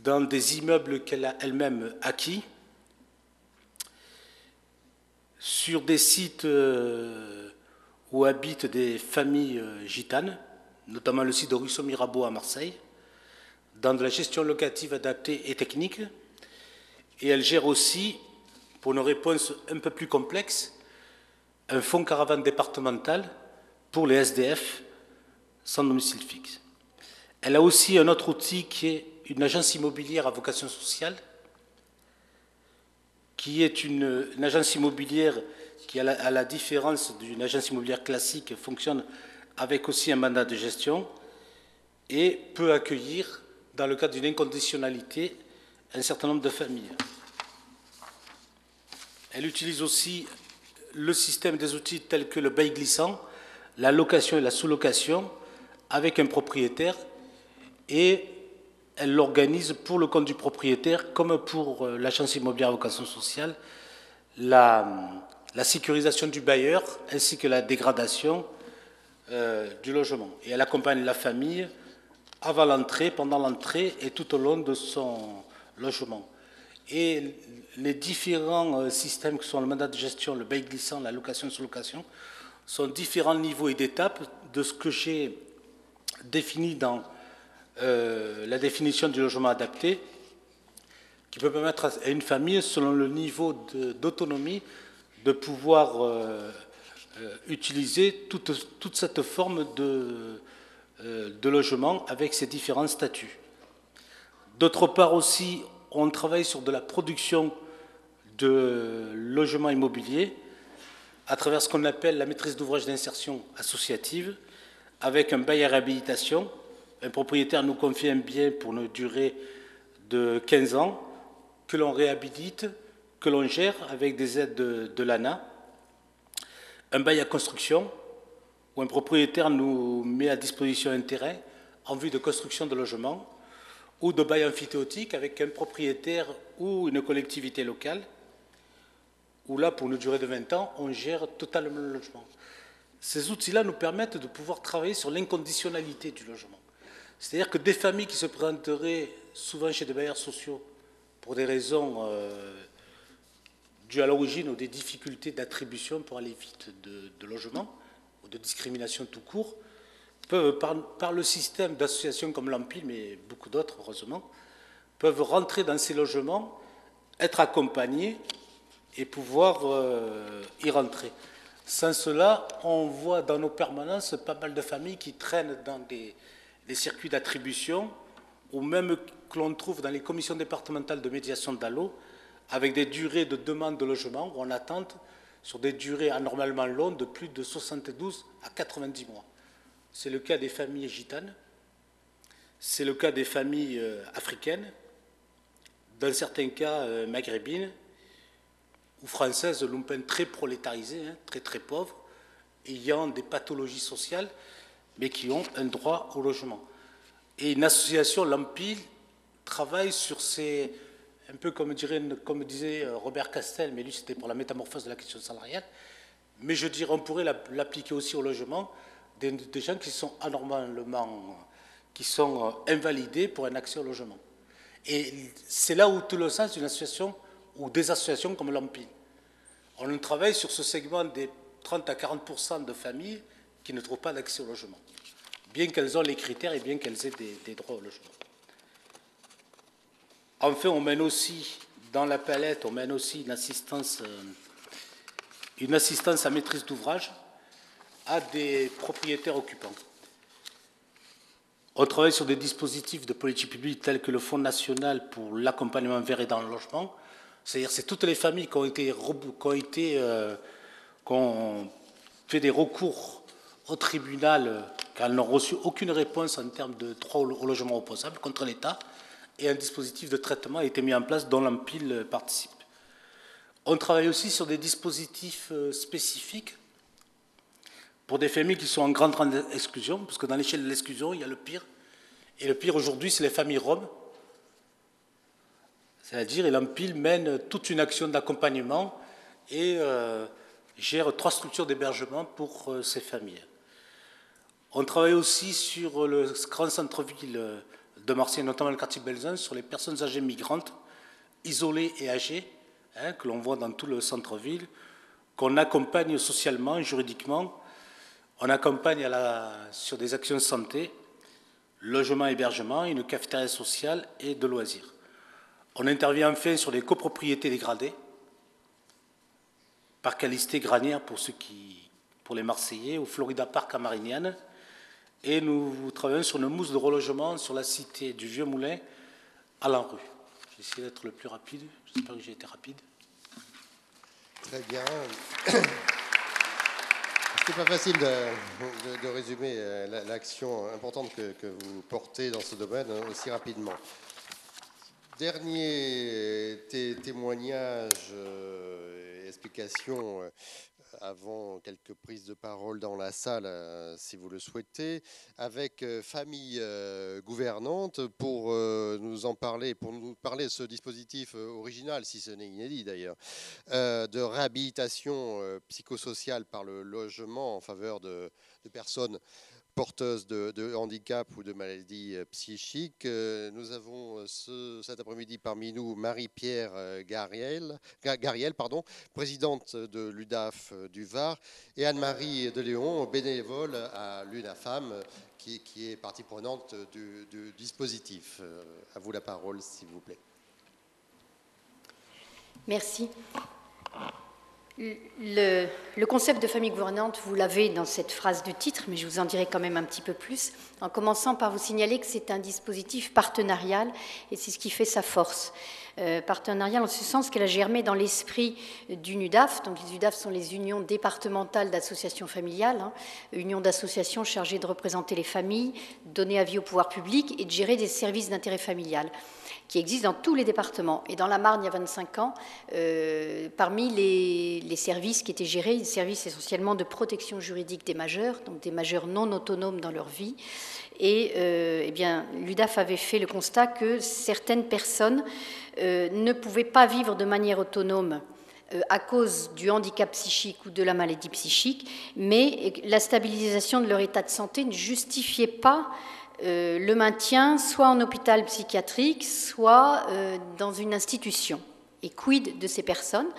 dans des immeubles qu'elle a elle-même acquis, sur des sites où habitent des familles gitanes, notamment le site de Ruisseau-Mirabeau à Marseille, dans de la gestion locative adaptée et technique. Et elle gère aussi, pour une réponse un peu plus complexe, un fonds caravane départemental pour les SDF sans domicile fixe. Elle a aussi un autre outil qui est une agence immobilière à vocation sociale, qui est une agence immobilière qui, à la différence d'une agence immobilière classique, fonctionne avec aussi un mandat de gestion et peut accueillir, dans le cadre d'une inconditionnalité, un certain nombre de familles. Elle utilise aussi le système des outils tels que le bail glissant, la location et la sous-location avec un propriétaire, et elle l'organise pour le compte du propriétaire comme pour l'agence immobilière à vocation sociale, la sécurisation du bailleur ainsi que la dégradation du logement. Et elle accompagne la famille avant l'entrée, pendant l'entrée et tout au long de son logement. Et les différents systèmes que sont le mandat de gestion, le bail glissant, la location sous location, sont différents niveaux et d'étapes de ce que j'ai défini dans la définition du logement adapté, qui peut permettre à une famille, selon le niveau d'autonomie, de pouvoir utiliser toute cette forme de logement avec ses différents statuts. D'autre part aussi, on travaille sur de la production de logements immobiliers à travers ce qu'on appelle la maîtrise d'ouvrage d'insertion associative, avec un bail à réhabilitation. Un propriétaire nous confie un bien pour une durée de 15 ans, que l'on réhabilite, que l'on gère avec des aides de l'ANA. Un bail à construction, où un propriétaire nous met à disposition un terrain en vue de construction de logements, ou de bail amphithéotique avec un propriétaire ou une collectivité locale, où là, pour une durée de 20 ans, on gère totalement le logement. Ces outils-là nous permettent de pouvoir travailler sur l'inconditionnalité du logement. C'est-à-dire que des familles qui se présenteraient souvent chez des bailleurs sociaux pour des raisons dues à l'origine ou des difficultés d'attribution pour aller vite de logement, ou de discrimination tout court, peuvent, par le système d'associations comme l'Empile, mais beaucoup d'autres, heureusement, peuvent rentrer dans ces logements, être accompagnés et pouvoir y rentrer. Sans cela, on voit dans nos permanences pas mal de familles qui traînent dans des circuits d'attribution, ou même que l'on trouve dans les commissions départementales de médiation d'ALLO, avec des durées de demande de logement ou en attente sur des durées anormalement longues de plus de 72 à 90 mois. C'est le cas des familles gitanes, c'est le cas des familles africaines, dans certains cas maghrébines ou françaises, lumpen très prolétarisées, très très pauvres, ayant des pathologies sociales, mais qui ont un droit au logement. Et une association, l'Empile, travaille sur ces, un peu comme disait Robert Castel, mais lui c'était pour la métamorphose de la question salariale, mais je dirais on pourrait l'appliquer aussi au logement, des gens qui sont anormalement, qui sont invalidés pour un accès au logement. Et c'est là où tout le sens d'une association ou des associations comme l'Empile. On travaille sur ce segment des 30 à 40% de familles qui ne trouvent pas d'accès au logement, bien qu'elles ont les critères et bien qu'elles aient des droits au logement. Enfin, on mène aussi, dans la palette, on mène aussi une assistance à maîtrise d'ouvrage à des propriétaires occupants. On travaille sur des dispositifs de politique publique tels que le Fonds national pour l'accompagnement vers et dans le logement. C'est-à-dire c'est toutes les familles qui ont fait des recours au tribunal car elles n'ont reçu aucune réponse en termes de droit au logement opposable contre l'État, et un dispositif de traitement a été mis en place dont l'Empile participe. On travaille aussi sur des dispositifs spécifiques pour des familles qui sont en grande exclusion, parce que dans l'échelle de l'exclusion, il y a le pire. Et le pire aujourd'hui, c'est les familles roms. C'est-à-dire, et l'Empile mène toute une action d'accompagnement et gère 3 structures d'hébergement pour ces familles. On travaille aussi sur le grand centre-ville de Marseille, notamment le quartier Belzun, sur les personnes âgées migrantes, isolées et âgées, que l'on voit dans tout le centre-ville, qu'on accompagne socialement, juridiquement. On accompagne sur des actions de santé, logement, hébergement, une cafétéria sociale et de loisirs. On intervient enfin sur les copropriétés dégradées, Parc Alisté Granière pour les Marseillais, ou Florida Park à Marignane. Et nous travaillons sur une mousse de relogement sur la cité du Vieux Moulin à l'Enrue. J'ai essayé d'être le plus rapide, j'espère que j'ai été rapide. Très bien. C'est pas facile de résumer l'action importante que vous portez dans ce domaine aussi rapidement. Dernier témoignage et explication avant quelques prises de parole dans la salle, si vous le souhaitez, avec Famille Gouvernante pour nous parler de ce dispositif original, si ce n'est inédit d'ailleurs, de réhabilitation psychosociale par le logement en faveur de personnes porteuses de handicap ou de maladies psychiques. Nous avons cet après-midi parmi nous Marie-Pierre Gariel, présidente de l'UDAF du Var, et Anne-Marie Deléon, bénévole à l'UNAFAM, qui est partie prenante du dispositif. À vous la parole, s'il vous plaît. Merci. Le concept de famille gouvernante, vous l'avez dans cette phrase de titre, mais je vous en dirai quand même un petit peu plus, en commençant par vous signaler que c'est un dispositif partenarial, et c'est ce qui fait sa force. Partenarial en ce sens qu'elle a germé dans l'esprit d'une UDAF. Donc les UDAF sont les unions départementales d'associations familiales, unions d'associations chargées de représenter les familles, donner avis au pouvoir public et de gérer des services d'intérêt familial, qui existent dans tous les départements. Et dans la Marne, il y a 25 ans, parmi les services qui étaient gérés, des services essentiellement de protection juridique des majeurs, donc des majeurs non autonomes dans leur vie. Et eh bien, l'UDAF avait fait le constat que certaines personnes ne pouvaient pas vivre de manière autonome à cause du handicap psychique ou de la maladie psychique, mais la stabilisation de leur état de santé ne justifiait pas le maintien soit en hôpital psychiatrique, soit dans une institution. Et quid de ces personnes ?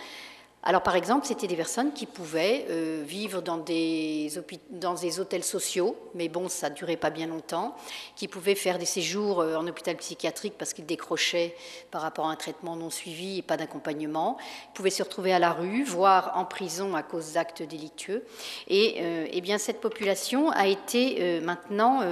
Alors par exemple, c'était des personnes qui pouvaient vivre dans des hôtels sociaux, mais bon, ça ne durait pas bien longtemps, qui pouvaient faire des séjours en hôpital psychiatrique parce qu'ils décrochaient par rapport à un traitement non suivi et pas d'accompagnement, ils pouvaient se retrouver à la rue, voire en prison à cause d'actes délictueux. Et eh bien, cette population a été maintenant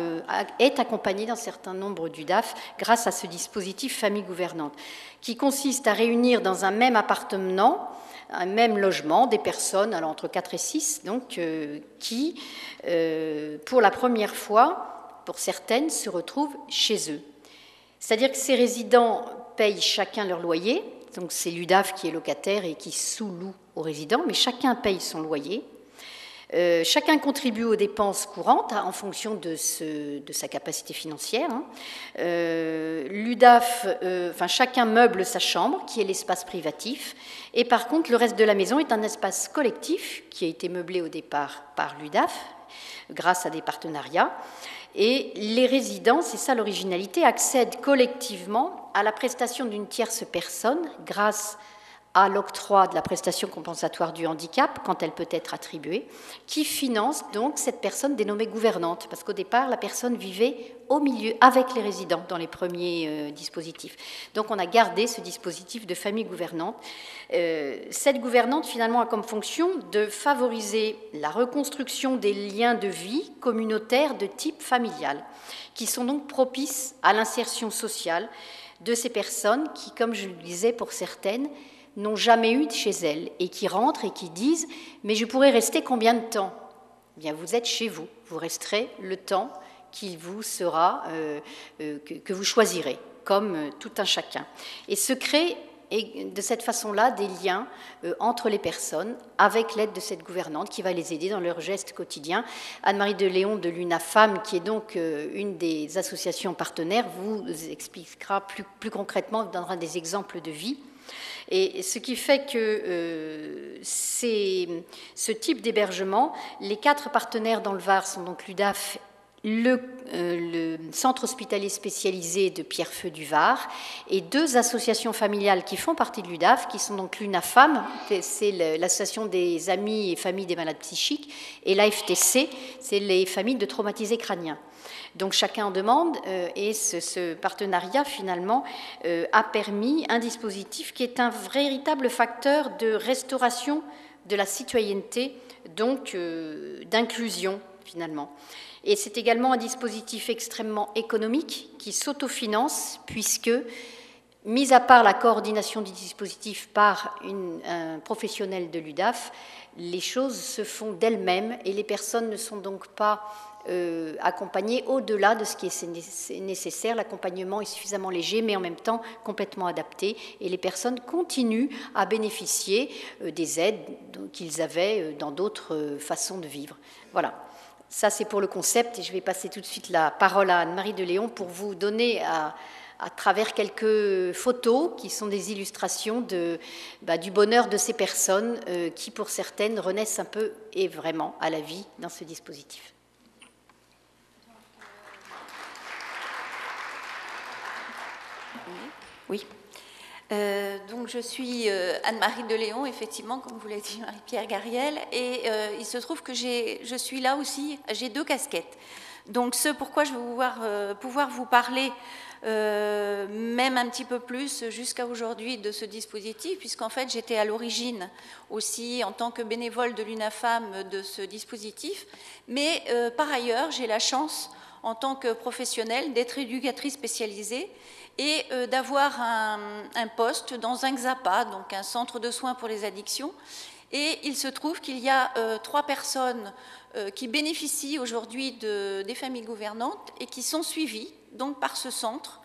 est accompagnée d'un certain nombre d'UDAF grâce à ce dispositif famille gouvernante, qui consiste à réunir dans un même appartement, un même logement, des personnes alors entre 4 et 6, donc, qui, pour la première fois, pour certaines, se retrouvent chez eux. C'est-à-dire que ces résidents payent chacun leur loyer, donc c'est l'UDAF qui est locataire et qui sous-loue aux résidents, mais chacun paye son loyer. Chacun contribue aux dépenses courantes en fonction de sa capacité financière. L'UDAF, chacun meuble sa chambre, qui est l'espace privatif, et par contre, le reste de la maison est un espace collectif qui a été meublé au départ par l'UDAF, grâce à des partenariats. Et les résidents, c'est ça l'originalité, accèdent collectivement à la prestation d'une tierce personne grâce à l'octroi de la prestation compensatoire du handicap, quand elle peut être attribuée, qui finance donc cette personne dénommée gouvernante, parce qu'au départ, la personne vivait au milieu, avec les résidents, dans les premiers dispositifs. Donc on a gardé ce dispositif de famille gouvernante. Cette gouvernante, finalement, a comme fonction de favoriser la reconstruction des liens de vie communautaires de type familial, qui sont donc propices à l'insertion sociale de ces personnes qui, comme je le disais pour certaines, n'ont jamais eu chez elles et qui rentrent et qui disent « mais je pourrais rester combien de temps ?» Eh bien, vous êtes chez vous, vous resterez le temps qu'il vous sera, que vous choisirez, comme tout un chacun. Et se créent de cette façon-là des liens entre les personnes avec l'aide de cette gouvernante qui va les aider dans leurs gestes quotidiens. Anne-Marie Deléon de l'UNAFAM, qui est donc une des associations partenaires, vous expliquera plus concrètement, vous donnera des exemples de vie. Et ce qui fait que ce type d'hébergement, les 4 partenaires dans le Var sont donc l'UDAF le centre hospitalier spécialisé de Pierrefeu du Var et 2 associations familiales qui font partie de l'UDAF, qui sont donc l'UNAFAM, c'est l'association des amis et familles des malades psychiques, et l'AFTC, c'est les familles de traumatisés crâniens. Donc chacun en demande, et ce partenariat finalement a permis un dispositif qui est un véritable facteur de restauration de la citoyenneté, donc d'inclusion finalement. Et c'est également un dispositif extrêmement économique qui s'autofinance puisque, mis à part la coordination du dispositif par un professionnel de l'UDAF, les choses se font d'elles-mêmes et les personnes ne sont donc pas accompagnées au-delà de ce qui est nécessaire. L'accompagnement est suffisamment léger mais en même temps complètement adapté et les personnes continuent à bénéficier des aides qu'ils avaient dans d'autres façons de vivre. Voilà. Ça, c'est pour le concept, et je vais passer tout de suite la parole à Anne-Marie de Léon pour vous donner, à travers quelques photos, qui sont des illustrations du bonheur de ces personnes qui, pour certaines, renaissent un peu et vraiment à la vie dans ce dispositif. Oui. Donc je suis Anne-Marie de Léon, effectivement, comme vous l'avez dit, Marie-Pierre Gariel, et il se trouve que je suis là aussi, j'ai 2 casquettes. Donc ce pourquoi je vais pouvoir vous parler même un petit peu plus jusqu'à aujourd'hui de ce dispositif, puisqu'en fait j'étais à l'origine aussi en tant que bénévole de l'UNAFAM de ce dispositif, mais par ailleurs j'ai la chance en tant que professionnelle d'être éducatrice spécialisée et d'avoir un poste dans un XAPA, donc un centre de soins pour les addictions. Et il se trouve qu'il y a 3 personnes qui bénéficient aujourd'hui des familles gouvernantes et qui sont suivies donc, par ce centre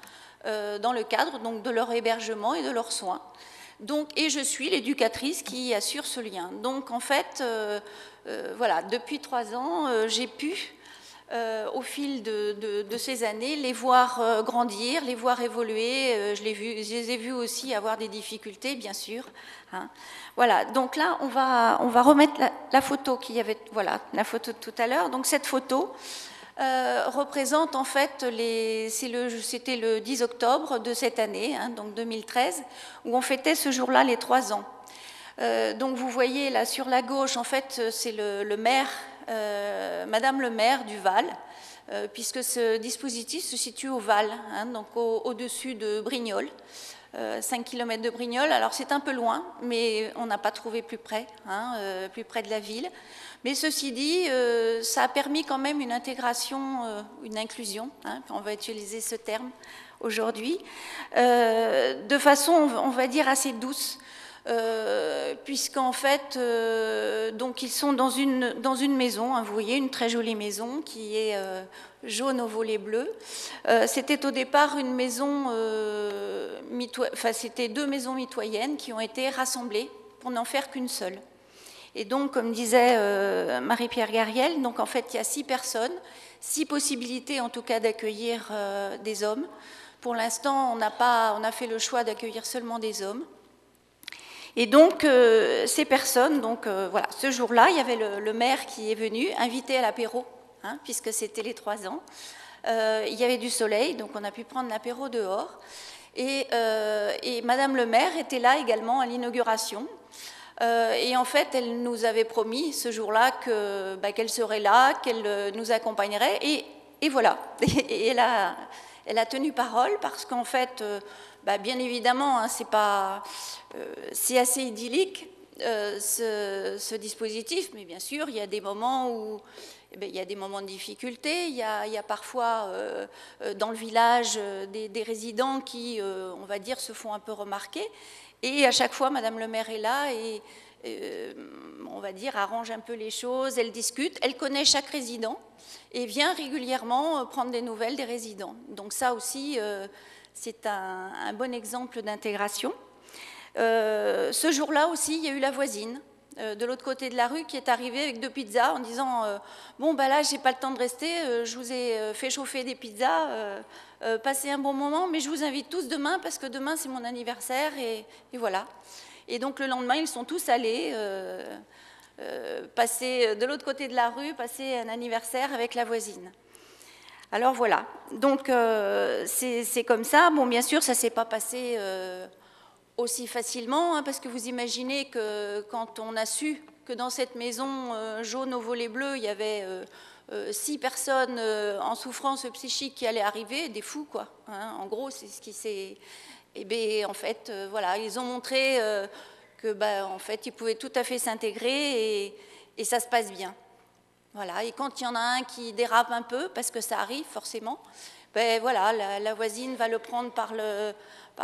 dans le cadre donc, de leur hébergement et de leurs soins. Donc, et je suis l'éducatrice qui assure ce lien. Donc en fait, voilà, depuis 3 ans, j'ai pu au fil de ces années, les voir grandir, les voir évoluer. Je les ai vus aussi avoir des difficultés, bien sûr. Hein. Voilà, donc là, on va remettre la photo qu'il y avait, voilà, la photo de tout à l'heure. Donc cette photo représente en fait, c'était le 10 octobre de cette année, hein, donc 2013, où on fêtait ce jour-là les 3 ans. Donc vous voyez là sur la gauche, en fait, c'est le maire, Madame le maire du Val, puisque ce dispositif se situe au Val, hein, donc au-dessus de Brignoles, 5 km de Brignoles. Alors c'est un peu loin, mais on n'a pas trouvé plus près, hein, plus près de la ville. Mais ceci dit, ça a permis quand même une intégration, une inclusion, hein, on va utiliser ce terme aujourd'hui, de façon, on va dire, assez douce. Puisqu'en fait, donc ils sont dans une maison, hein, vous voyez, une très jolie maison qui est jaune au volet bleu. C'était au départ une maison, c'était 2 maisons mitoyennes qui ont été rassemblées pour n'en faire qu'une seule. Et donc, comme disait Marie-Pierre Gariel, donc en fait, il y a 6 personnes, 6 possibilités en tout cas d'accueillir des hommes. Pour l'instant, on a fait le choix d'accueillir seulement des hommes. Et donc, ces personnes, donc, voilà, ce jour-là, il y avait le maire qui est venu, invité à l'apéro, hein, puisque c'était les 3 ans. Il y avait du soleil, donc on a pu prendre l'apéro dehors. Et Madame le maire était là également à l'inauguration. Et en fait, elle nous avait promis ce jour-là qu'elle serait là, qu'elle nous accompagnerait. Et voilà, et elle a tenu parole parce qu'en fait... bien évidemment, hein, c'est assez idyllique ce dispositif, mais bien sûr, il y a des moments où il y a des moments de difficulté. Il y a parfois dans le village des résidents qui, on va dire, se font un peu remarquer. Et à chaque fois, Madame le maire est là et on va dire, arrange un peu les choses, elle discute, elle connaît chaque résident et vient régulièrement prendre des nouvelles des résidents. Donc ça aussi... c'est un bon exemple d'intégration. Ce jour-là aussi, il y a eu la voisine de l'autre côté de la rue qui est arrivée avec 2 pizzas en disant bon, bah là, j'ai pas le temps de rester, je vous ai fait chauffer des pizzas, passez un bon moment, mais je vous invite tous demain parce que demain, c'est mon anniversaire et voilà. Et donc, le lendemain, ils sont tous allés passer de l'autre côté de la rue, passer un anniversaire avec la voisine. Alors voilà, donc c'est comme ça. Bon, bien sûr, ça ne s'est pas passé aussi facilement, hein, parce que vous imaginez que quand on a su que dans cette maison jaune aux volets bleus, il y avait 6 personnes en souffrance psychique qui allaient arriver, des fous, quoi. Hein, en gros, c'est ce qui s'est... Eh bien, en fait, voilà, ils ont montré que, en fait, ils pouvaient tout à fait s'intégrer et ça se passe bien. Voilà, et quand il y en a un qui dérape un peu, parce que ça arrive forcément, ben voilà, la voisine va le prendre par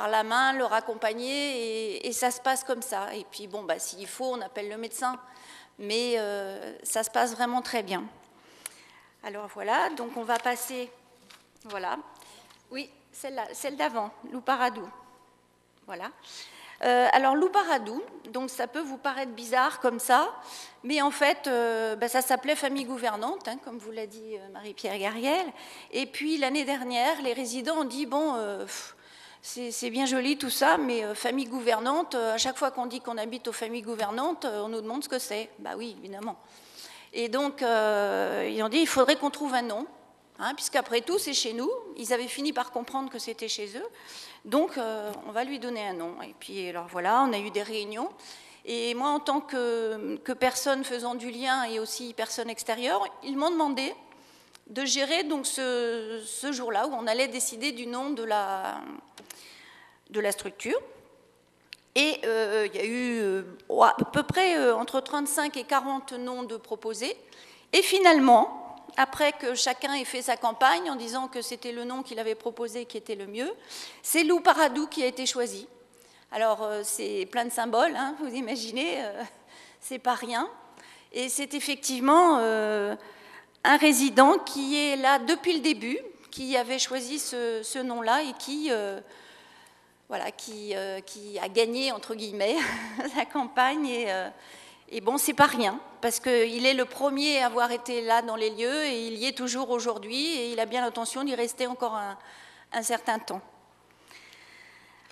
la main, le raccompagner, et ça se passe comme ça. Et puis bon, s'il faut, on appelle le médecin, mais ça se passe vraiment très bien. Alors voilà, donc on va passer, voilà, oui, celle d'avant, Louparadou, voilà. Alors Louparadou, donc ça peut vous paraître bizarre comme ça, mais en fait, ça s'appelait famille gouvernante, hein, comme vous l'a dit Marie-Pierre Gariel. Et puis l'année dernière, les résidents ont dit, bon, c'est bien joli tout ça, mais famille gouvernante, à chaque fois qu'on dit qu'on habite aux familles gouvernantes, on nous demande ce que c'est. Bah oui, évidemment. Et donc, ils ont dit, il faudrait qu'on trouve un nom, hein, puisqu'après tout, c'est chez nous. Ils avaient fini par comprendre que c'était chez eux. Donc, on va lui donner un nom. Et puis, alors voilà, on a eu des réunions. Et moi, en tant que personne faisant du lien et aussi personne extérieure, ils m'ont demandé de gérer donc ce jour-là où on allait décider du nom de la structure. Et il y a eu à peu près entre 35 et 40 noms de proposés. Et finalement, après que chacun ait fait sa campagne en disant que c'était le nom qu'il avait proposé qui était le mieux, c'est Louparadou qui a été choisi. Alors, c'est plein de symboles, hein, vous imaginez, c'est pas rien. Et c'est effectivement un résident qui est là depuis le début, qui avait choisi ce nom-là et qui a gagné, entre guillemets, la campagne. Et bon, c'est pas rien, parce qu'il est le premier à avoir été là dans les lieux, et il y est toujours aujourd'hui, et il a bien l'intention d'y rester encore un certain temps.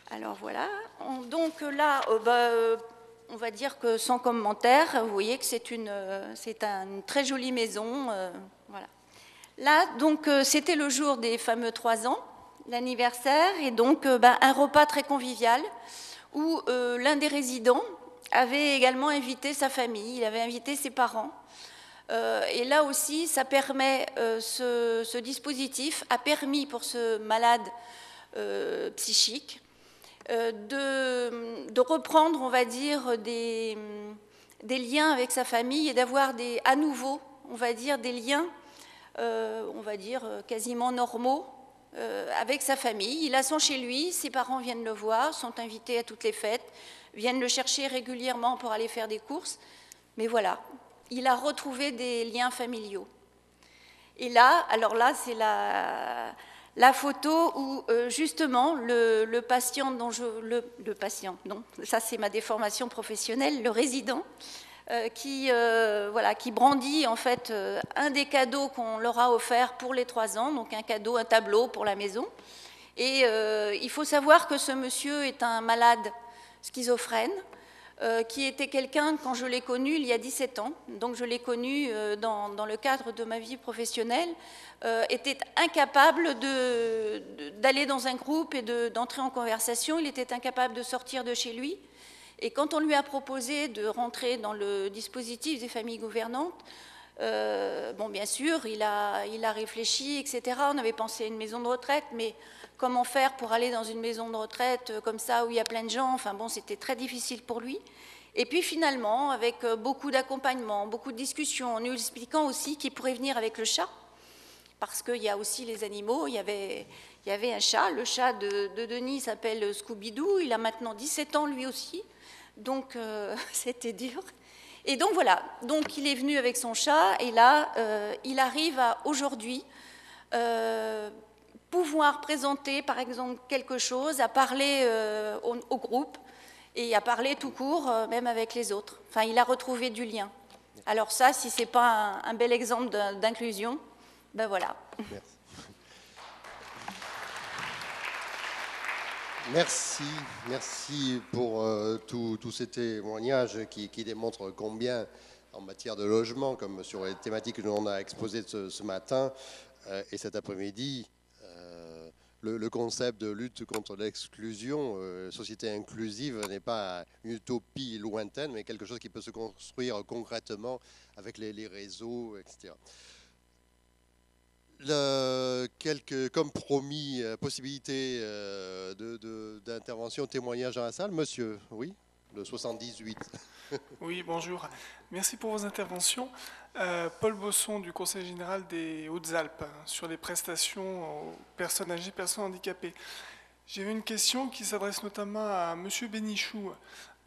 Alors voilà, donc là, on va dire que sans commentaire, vous voyez que c'est une très jolie maison. Voilà. Là, donc, c'était le jour des fameux 3 ans, l'anniversaire, et donc un repas très convivial, où l'un des résidents avait également invité sa famille, il avait invité ses parents. Et là aussi, ça permet, ce dispositif a permis pour ce malade psychique de reprendre, on va dire, des liens avec sa famille et d'avoir à nouveau, on va dire, des liens, on va dire, quasiment normaux avec sa famille. Il a son chez lui, ses parents viennent le voir, sont invités à toutes les fêtes, viennent le chercher régulièrement pour aller faire des courses. Mais voilà, il a retrouvé des liens familiaux. Et là, alors là, c'est la photo où justement le patient dont le patient, non, ça c'est ma déformation professionnelle, le résident, qui brandit en fait un des cadeaux qu'on leur a offert pour les 3 ans, donc un cadeau, un tableau pour la maison. Et il faut savoir que ce monsieur est un malade schizophrène, qui était quelqu'un, quand je l'ai connu il y a 17 ans, donc je l'ai connu dans le cadre de ma vie professionnelle, était incapable d'aller dans un groupe et d'entrer en conversation, il était incapable de sortir de chez lui. Et quand on lui a proposé de rentrer dans le dispositif des familles gouvernantes, bon, bien sûr, il a réfléchi, etc. On avait pensé à une maison de retraite, mais comment faire pour aller dans une maison de retraite comme ça, où il y a plein de gens? Enfin bon, c'était très difficile pour lui. Et puis finalement, avec beaucoup d'accompagnement, beaucoup de discussions, en lui expliquant aussi qu'il pourrait venir avec le chat, parce qu'il y a aussi les animaux. Il y avait un chat, le chat de Denis s'appelle Scooby-Doo, il a maintenant 17 ans lui aussi, donc c'était dur. Et donc voilà, donc il est venu avec son chat, et là, il arrive à aujourd'hui pouvoir présenter, par exemple, quelque chose, à parler au groupe, et à parler tout court, même avec les autres. Enfin, il a retrouvé du lien. Alors ça, si ce n'est pas un bel exemple d'inclusion, ben voilà. Merci pour tous ces témoignages qui démontrent combien, en matière de logement, comme sur les thématiques que l'on a exposées ce matin, Et cet après-midi, le concept de lutte contre l'exclusion, société inclusive, n'est pas une utopie lointaine, mais quelque chose qui peut se construire concrètement avec les réseaux, etc. Comme promis, possibilité d'intervention, témoignage dans la salle. Monsieur, oui, le 78. Oui, bonjour. Merci pour vos interventions. Paul Bosson du Conseil général des Hautes-Alpes sur les prestations aux personnes âgées, personnes handicapées. J'ai une question qui s'adresse notamment à Monsieur Bénichou.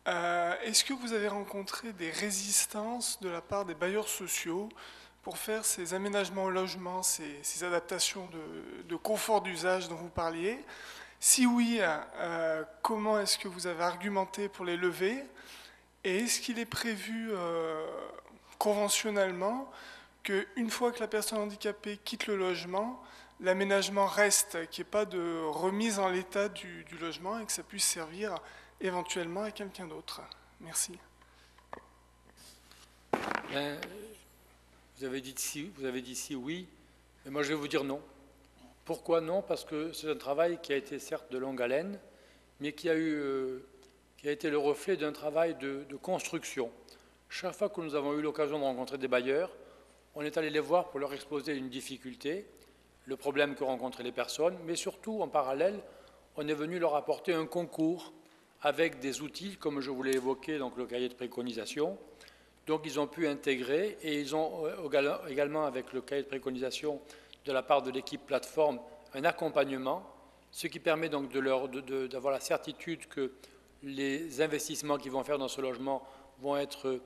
Est-ce que vous avez rencontré des résistances de la part des bailleurs sociaux pour faire ces aménagements au logement, ces adaptations de confort d'usage dont vous parliez? Si oui, comment est-ce que vous avez argumenté pour les lever? Et est-ce qu'il est prévu conventionnellement qu'une fois que la personne handicapée quitte le logement, l'aménagement reste, qu'il n'y ait pas de remise en l'état du logement et que ça puisse servir éventuellement à quelqu'un d'autre? Merci. Vous avez dit si oui, mais moi je vais vous dire non. Pourquoi non? Parce que c'est un travail qui a été certes de longue haleine, mais qui a été le reflet d'un travail de construction. Chaque fois que nous avons eu l'occasion de rencontrer des bailleurs, on est allé les voir pour leur exposer une difficulté, le problème que rencontraient les personnes, mais surtout, en parallèle, on est venu leur apporter un concours avec des outils, comme je vous l'ai évoqué, donc le cahier de préconisation. Donc ils ont pu intégrer, et ils ont également, avec le cahier de préconisation de la part de l'équipe plateforme, un accompagnement, ce qui permet donc d'avoir la certitude que les investissements qu'ils vont faire dans ce logement vont être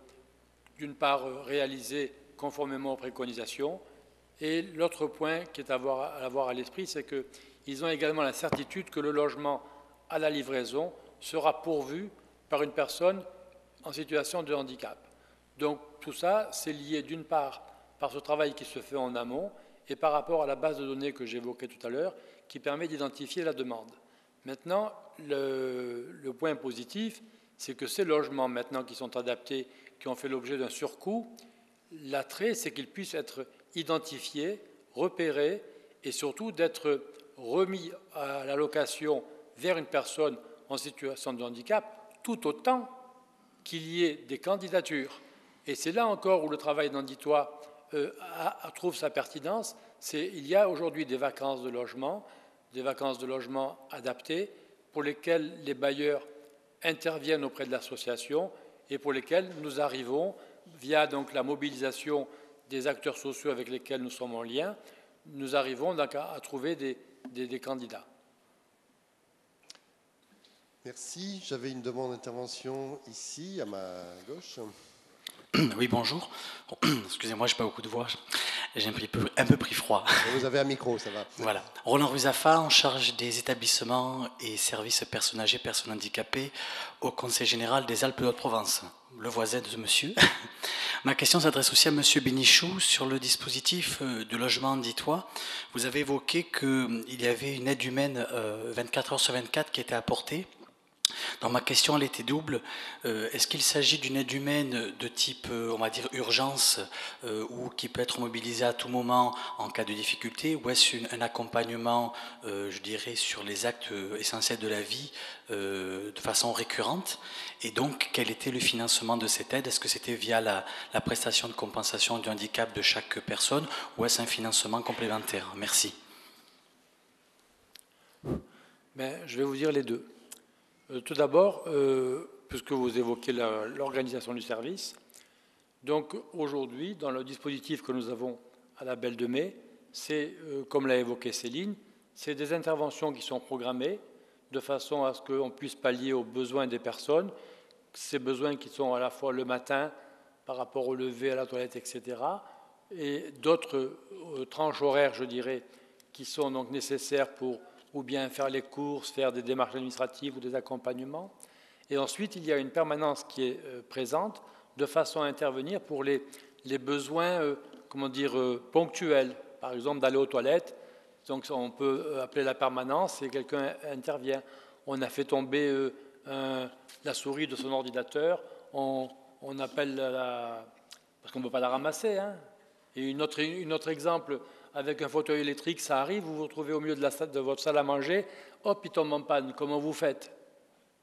d'une part réalisés conformément aux préconisations, et l'autre point qui est à avoir à l'esprit, c'est qu'ils ont également la certitude que le logement à la livraison sera pourvu par une personne en situation de handicap. Donc tout ça, c'est lié d'une part par ce travail qui se fait en amont et par rapport à la base de données que j'évoquais tout à l'heure, qui permet d'identifier la demande. Maintenant, le point positif, c'est que ces logements maintenant qui sont adaptés, qui ont fait l'objet d'un surcoût, l'attrait, c'est qu'ils puissent être identifiés, repérés et surtout d'être remis à la location vers une personne en situation de handicap, tout autant qu'il y ait des candidatures. Et c'est là encore où le travail d'Anditois trouve sa pertinence. Il y a aujourd'hui des vacances de logement adaptées, pour lesquelles les bailleurs interviennent auprès de l'association et pour lesquelles nous arrivons, via donc la mobilisation des acteurs sociaux avec lesquels nous sommes en lien, nous arrivons donc à trouver des candidats. Merci. J'avais une demande d'intervention ici, à ma gauche. Oui, bonjour. Excusez-moi, je n'ai pas beaucoup de voix. J'ai un peu pris froid. Vous avez un micro, ça va. Voilà. Roland Ruzafa, en charge des établissements et services personnes âgées, personnes handicapées au Conseil général des Alpes de Haute-Provence, le voisin de monsieur. Ma question s'adresse aussi à monsieur Bénichou sur le dispositif de logement Anditois. Vous avez évoqué qu'il y avait une aide humaine 24 heures sur 24 qui était apportée. Donc ma question, elle était double. Est-ce qu'il s'agit d'une aide humaine de type, on va dire, urgence, ou qui peut être mobilisée à tout moment en cas de difficulté, ou est-ce un accompagnement, je dirais, sur les actes essentiels de la vie de façon récurrente? Et donc, quel était le financement de cette aide? Est-ce que c'était via la prestation de compensation du handicap de chaque personne, ou est-ce un financement complémentaire? Merci. Je vais vous dire les deux. Tout d'abord, puisque vous évoquez l'organisation du service, donc aujourd'hui, dans le dispositif que nous avons à la Belle de Mai, c'est, comme l'a évoqué Céline, c'est des interventions qui sont programmées de façon à ce qu'on puisse pallier aux besoins des personnes, ces besoins qui sont à la fois le matin par rapport au lever, à la toilette, etc., et d'autres tranches horaires, je dirais, qui sont donc nécessaires pour ou bien faire les courses, faire des démarches administratives ou des accompagnements. Et ensuite, il y a une permanence qui est présente de façon à intervenir pour les besoins ponctuels. Par exemple, d'aller aux toilettes. Donc, on peut appeler la permanence et quelqu'un intervient. On a fait tomber la souris de son ordinateur. On appelle parce qu'on ne peut pas la ramasser, hein. Et un autre exemple, avec un fauteuil électrique, ça arrive, vous vous retrouvez au milieu de votre salle à manger, hop, il tombe en panne, comment vous faites?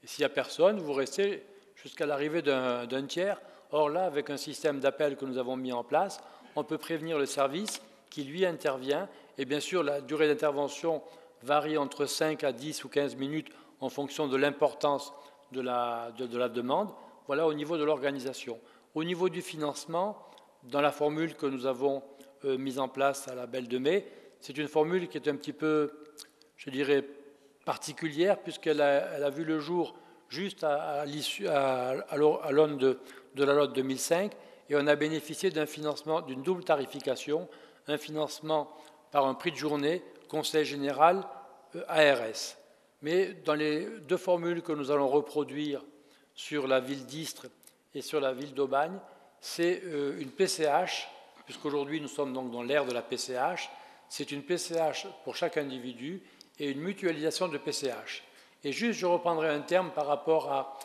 Et s'il n'y a personne, vous restez jusqu'à l'arrivée d'un tiers. Or là, avec un système d'appel que nous avons mis en place, on peut prévenir le service qui, lui, intervient. Et bien sûr, la durée d'intervention varie entre 5 à 10 ou 15 minutes en fonction de l'importance de la demande. Voilà au niveau de l'organisation. Au niveau du financement, dans la formule que nous avons mise en place à la Belle de Mai, c'est une formule qui est un petit peu, je dirais, particulière, puisqu'elle a vu le jour juste à l'aune de la loi de 2005, et on a bénéficié d'un financement, d'une double tarification, un financement par un prix de journée, Conseil général, ARS. Mais dans les deux formules que nous allons reproduire sur la ville d'Istres et sur la ville d'Aubagne, c'est une PCH, puisqu'aujourd'hui nous sommes donc dans l'ère de la PCH, c'est une PCH pour chaque individu et une mutualisation de PCH. Et juste, je reprendrai un terme par rapport à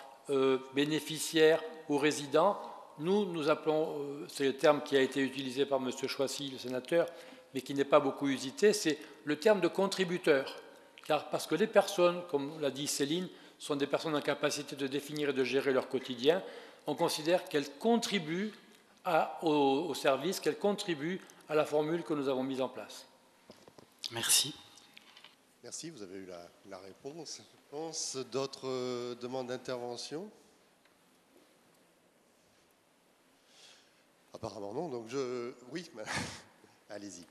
bénéficiaires ou résidents. Nous appelons, c'est le terme qui a été utilisé par M. Choissy, le sénateur, mais qui n'est pas beaucoup usité, c'est le terme de contributeur. Parce que les personnes, comme l'a dit Céline, sont des personnes en capacité de définir et de gérer leur quotidien. On considère qu'elles contribuent au service, qu'elles contribuent à la formule que nous avons mise en place. Merci. Merci, vous avez eu la réponse. Je pense d'autres demandes d'intervention? Apparemment non, donc oui, allez-y.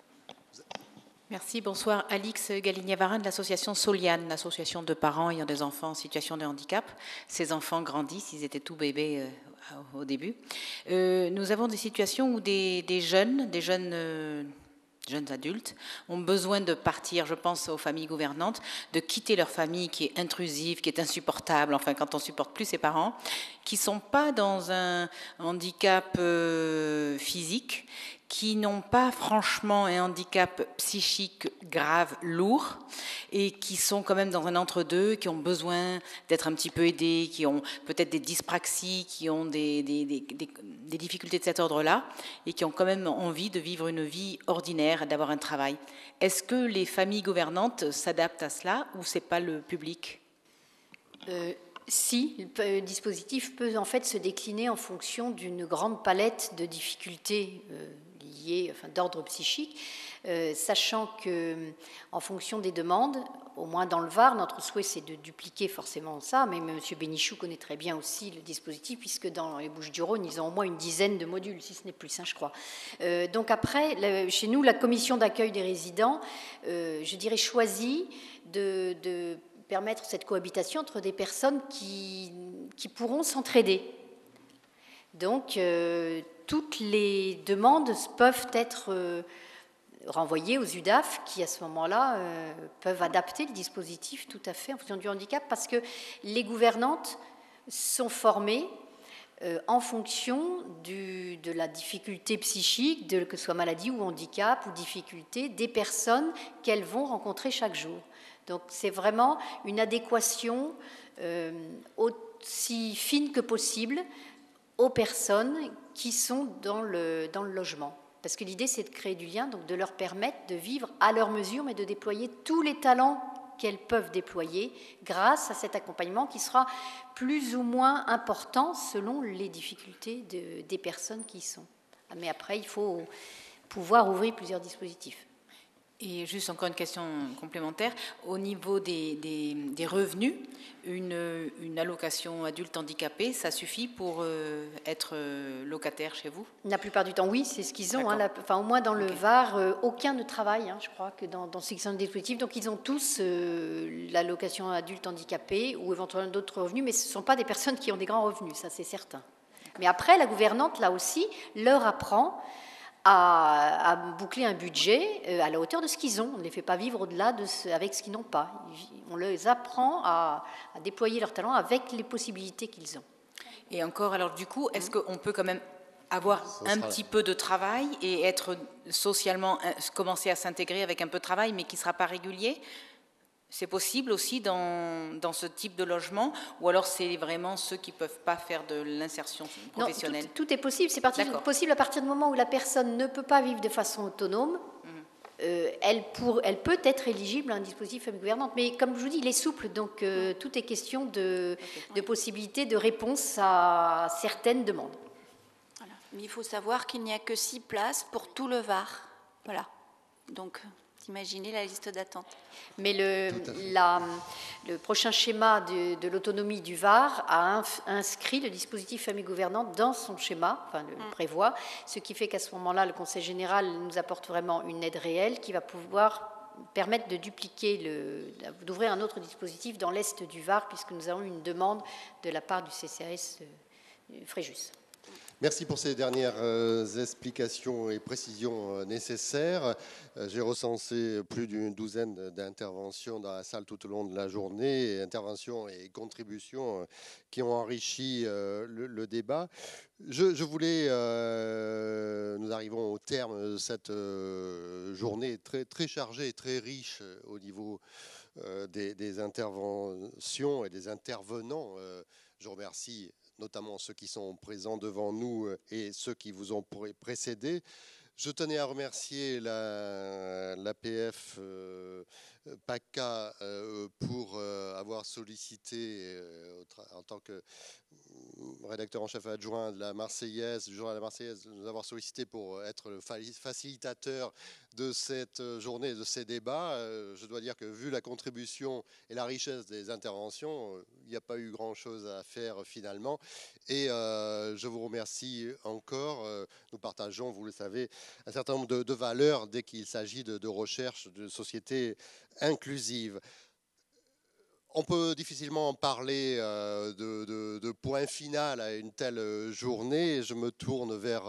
Merci, bonsoir. Alix Galigna-Varin de l'association Soliane, l'association de parents ayant des enfants en situation de handicap. Ces enfants grandissent, ils étaient tout bébés au début. Nous avons des situations où des jeunes adultes ont besoin de partir, je pense aux familles gouvernantes, de quitter leur famille qui est intrusive, qui est insupportable, enfin quand on ne supporte plus ses parents, qui ne sont pas dans un handicap physique, qui n'ont pas franchement un handicap psychique grave, lourd, et qui sont quand même dans un entre-deux, qui ont besoin d'être un petit peu aidés, qui ont peut-être des dyspraxies, qui ont des difficultés de cet ordre-là, et qui ont quand même envie de vivre une vie ordinaire, d'avoir un travail. Est-ce que les familles gouvernantes s'adaptent à cela, ou ce n'est pas le public ? Si, le dispositif peut en fait se décliner en fonction d'une grande palette de difficultés liées, enfin, d'ordre psychique, sachant que en fonction des demandes, au moins dans le Var, notre souhait c'est de dupliquer forcément ça, mais M. Bénichou connaît très bien aussi le dispositif, puisque dans les Bouches-du-Rhône, ils ont au moins une dizaine de modules, si ce n'est plus, je crois. Donc après, chez nous, la commission d'accueil des résidents, je dirais, choisit de permettre cette cohabitation entre des personnes qui pourront s'entraider. Donc, toutes les demandes peuvent être renvoyées aux UDAF qui, à ce moment-là, peuvent adapter le dispositif tout à fait en fonction du handicap, parce que les gouvernantes sont formées en fonction de la difficulté psychique, que ce soit maladie ou handicap ou difficulté, des personnes qu'elles vont rencontrer chaque jour. Donc c'est vraiment une adéquation aussi fine que possible aux personnes qui sont dans le logement. Parce que l'idée, c'est de créer du lien, donc de leur permettre de vivre à leur mesure, mais de déployer tous les talents qu'elles peuvent déployer grâce à cet accompagnement qui sera plus ou moins important selon les difficultés des personnes qui y sont. Mais après, il faut pouvoir ouvrir plusieurs dispositifs. Et juste encore une question complémentaire. Au niveau des revenus, une allocation adulte handicapé, ça suffit pour être locataire chez vous? La plupart du temps, oui, c'est ce qu'ils ont. Au moins dans le Var, aucun ne travaille, je crois, que dans ce qui sont des dispositifs. Donc ils ont tous l'allocation adulte handicapé ou éventuellement d'autres revenus, mais ce ne sont pas des personnes qui ont des grands revenus, ça c'est certain. Mais après, la gouvernante, là aussi, leur apprend à boucler un budget à la hauteur de ce qu'ils ont. On ne les fait pas vivre au-delà avec ce qu'ils n'ont pas. On les apprend à déployer leurs talents avec les possibilités qu'ils ont. Et encore, alors du coup, est-ce qu'on peut quand même avoir un petit peu de travail et être socialement, commencer à s'intégrer avec un peu de travail, mais qui ne sera pas régulier? C'est possible aussi dans ce type de logement, ou alors c'est vraiment ceux qui ne peuvent pas faire de l'insertion professionnelle? Non, tout est possible. C'est possible à partir du moment où la personne ne peut pas vivre de façon autonome. Elle peut être éligible à un dispositif famille gouvernante. Mais comme je vous dis, il est souple, donc tout est question de possibilité de réponse à certaines demandes. Voilà. Mais il faut savoir qu'il n'y a que 6 places pour tout le Var. Voilà. Donc, imaginez la liste d'attente. Mais le prochain schéma de l'autonomie du Var a inscrit le dispositif famille gouvernante dans son schéma, enfin le prévoit, ce qui fait qu'à ce moment-là, le Conseil général nous apporte vraiment une aide réelle qui va pouvoir permettre de dupliquer, d'ouvrir un autre dispositif dans l'est du Var, puisque nous avons une demande de la part du CCAS Fréjus. Merci pour ces dernières explications et précisions nécessaires. J'ai recensé plus d'une douzaine d'interventions dans la salle tout au long de la journée, interventions et contributions qui ont enrichi le débat. Je voulais, nous arrivons au terme de cette journée très, très chargée et très riche au niveau des interventions et des intervenants. Je remercie notamment ceux qui sont présents devant nous et ceux qui vous ont précédés. Je tenais à remercier l'APF PACA pour avoir sollicité, en tant que rédacteur en chef adjoint de la Marseillaise, du journal de la Marseillaise, nous avoir sollicité pour être le facilitateur de cette journée, de ces débats. Je dois dire que vu la contribution et la richesse des interventions, il n'y a pas eu grand-chose à faire finalement. Et je vous remercie encore. Nous partageons, vous le savez, un certain nombre de valeurs dès qu'il s'agit de recherche de société inclusive. On peut difficilement parler de point final à une telle journée. Je me tourne vers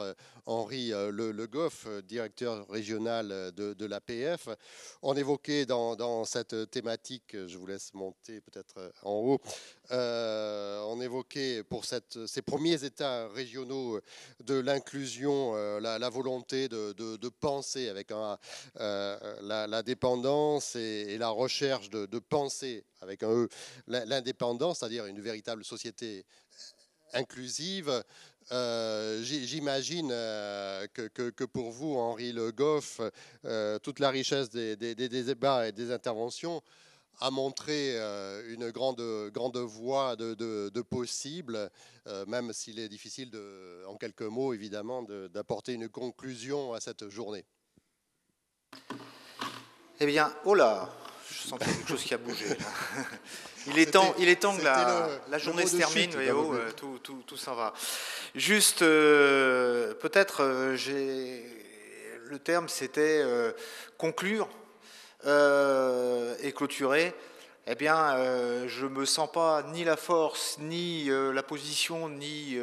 Henri Le Goff, directeur régional de l'APF. On évoquait dans cette thématique, je vous laisse monter peut-être en haut, on évoquait pour ces premiers états régionaux de l'inclusion, la volonté de penser avec la dépendance et la recherche de penser avec un E, l'indépendance, c'est-à-dire une véritable société inclusive. J'imagine que pour vous, Henri Le Goff, toute la richesse des débats et des interventions a montré une grande voie de possible, même s'il est difficile, en quelques mots, évidemment, d'apporter une conclusion à cette journée. Eh bien, oh là, je sens qu'il y a quelque chose qui a bougé. Là. Il est temps que la journée se termine, tout s'en va. Juste, peut-être, le terme c'était conclure et clôturer. Eh bien, je ne me sens pas ni la force, ni la position, ni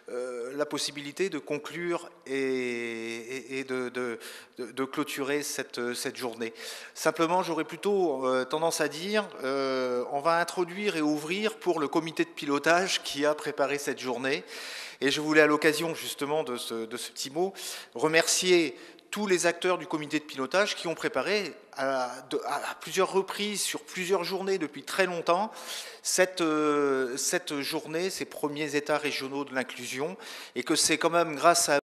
la possibilité de conclure et de clôturer cette journée. Simplement, j'aurais plutôt tendance à dire, on va introduire et ouvrir pour le comité de pilotage qui a préparé cette journée. Et je voulais, à l'occasion justement de ce petit mot, remercier tous les acteurs du comité de pilotage qui ont préparé à plusieurs reprises, sur plusieurs journées depuis très longtemps, cette journée, ces premiers états régionaux de l'inclusion, et que c'est quand même grâce à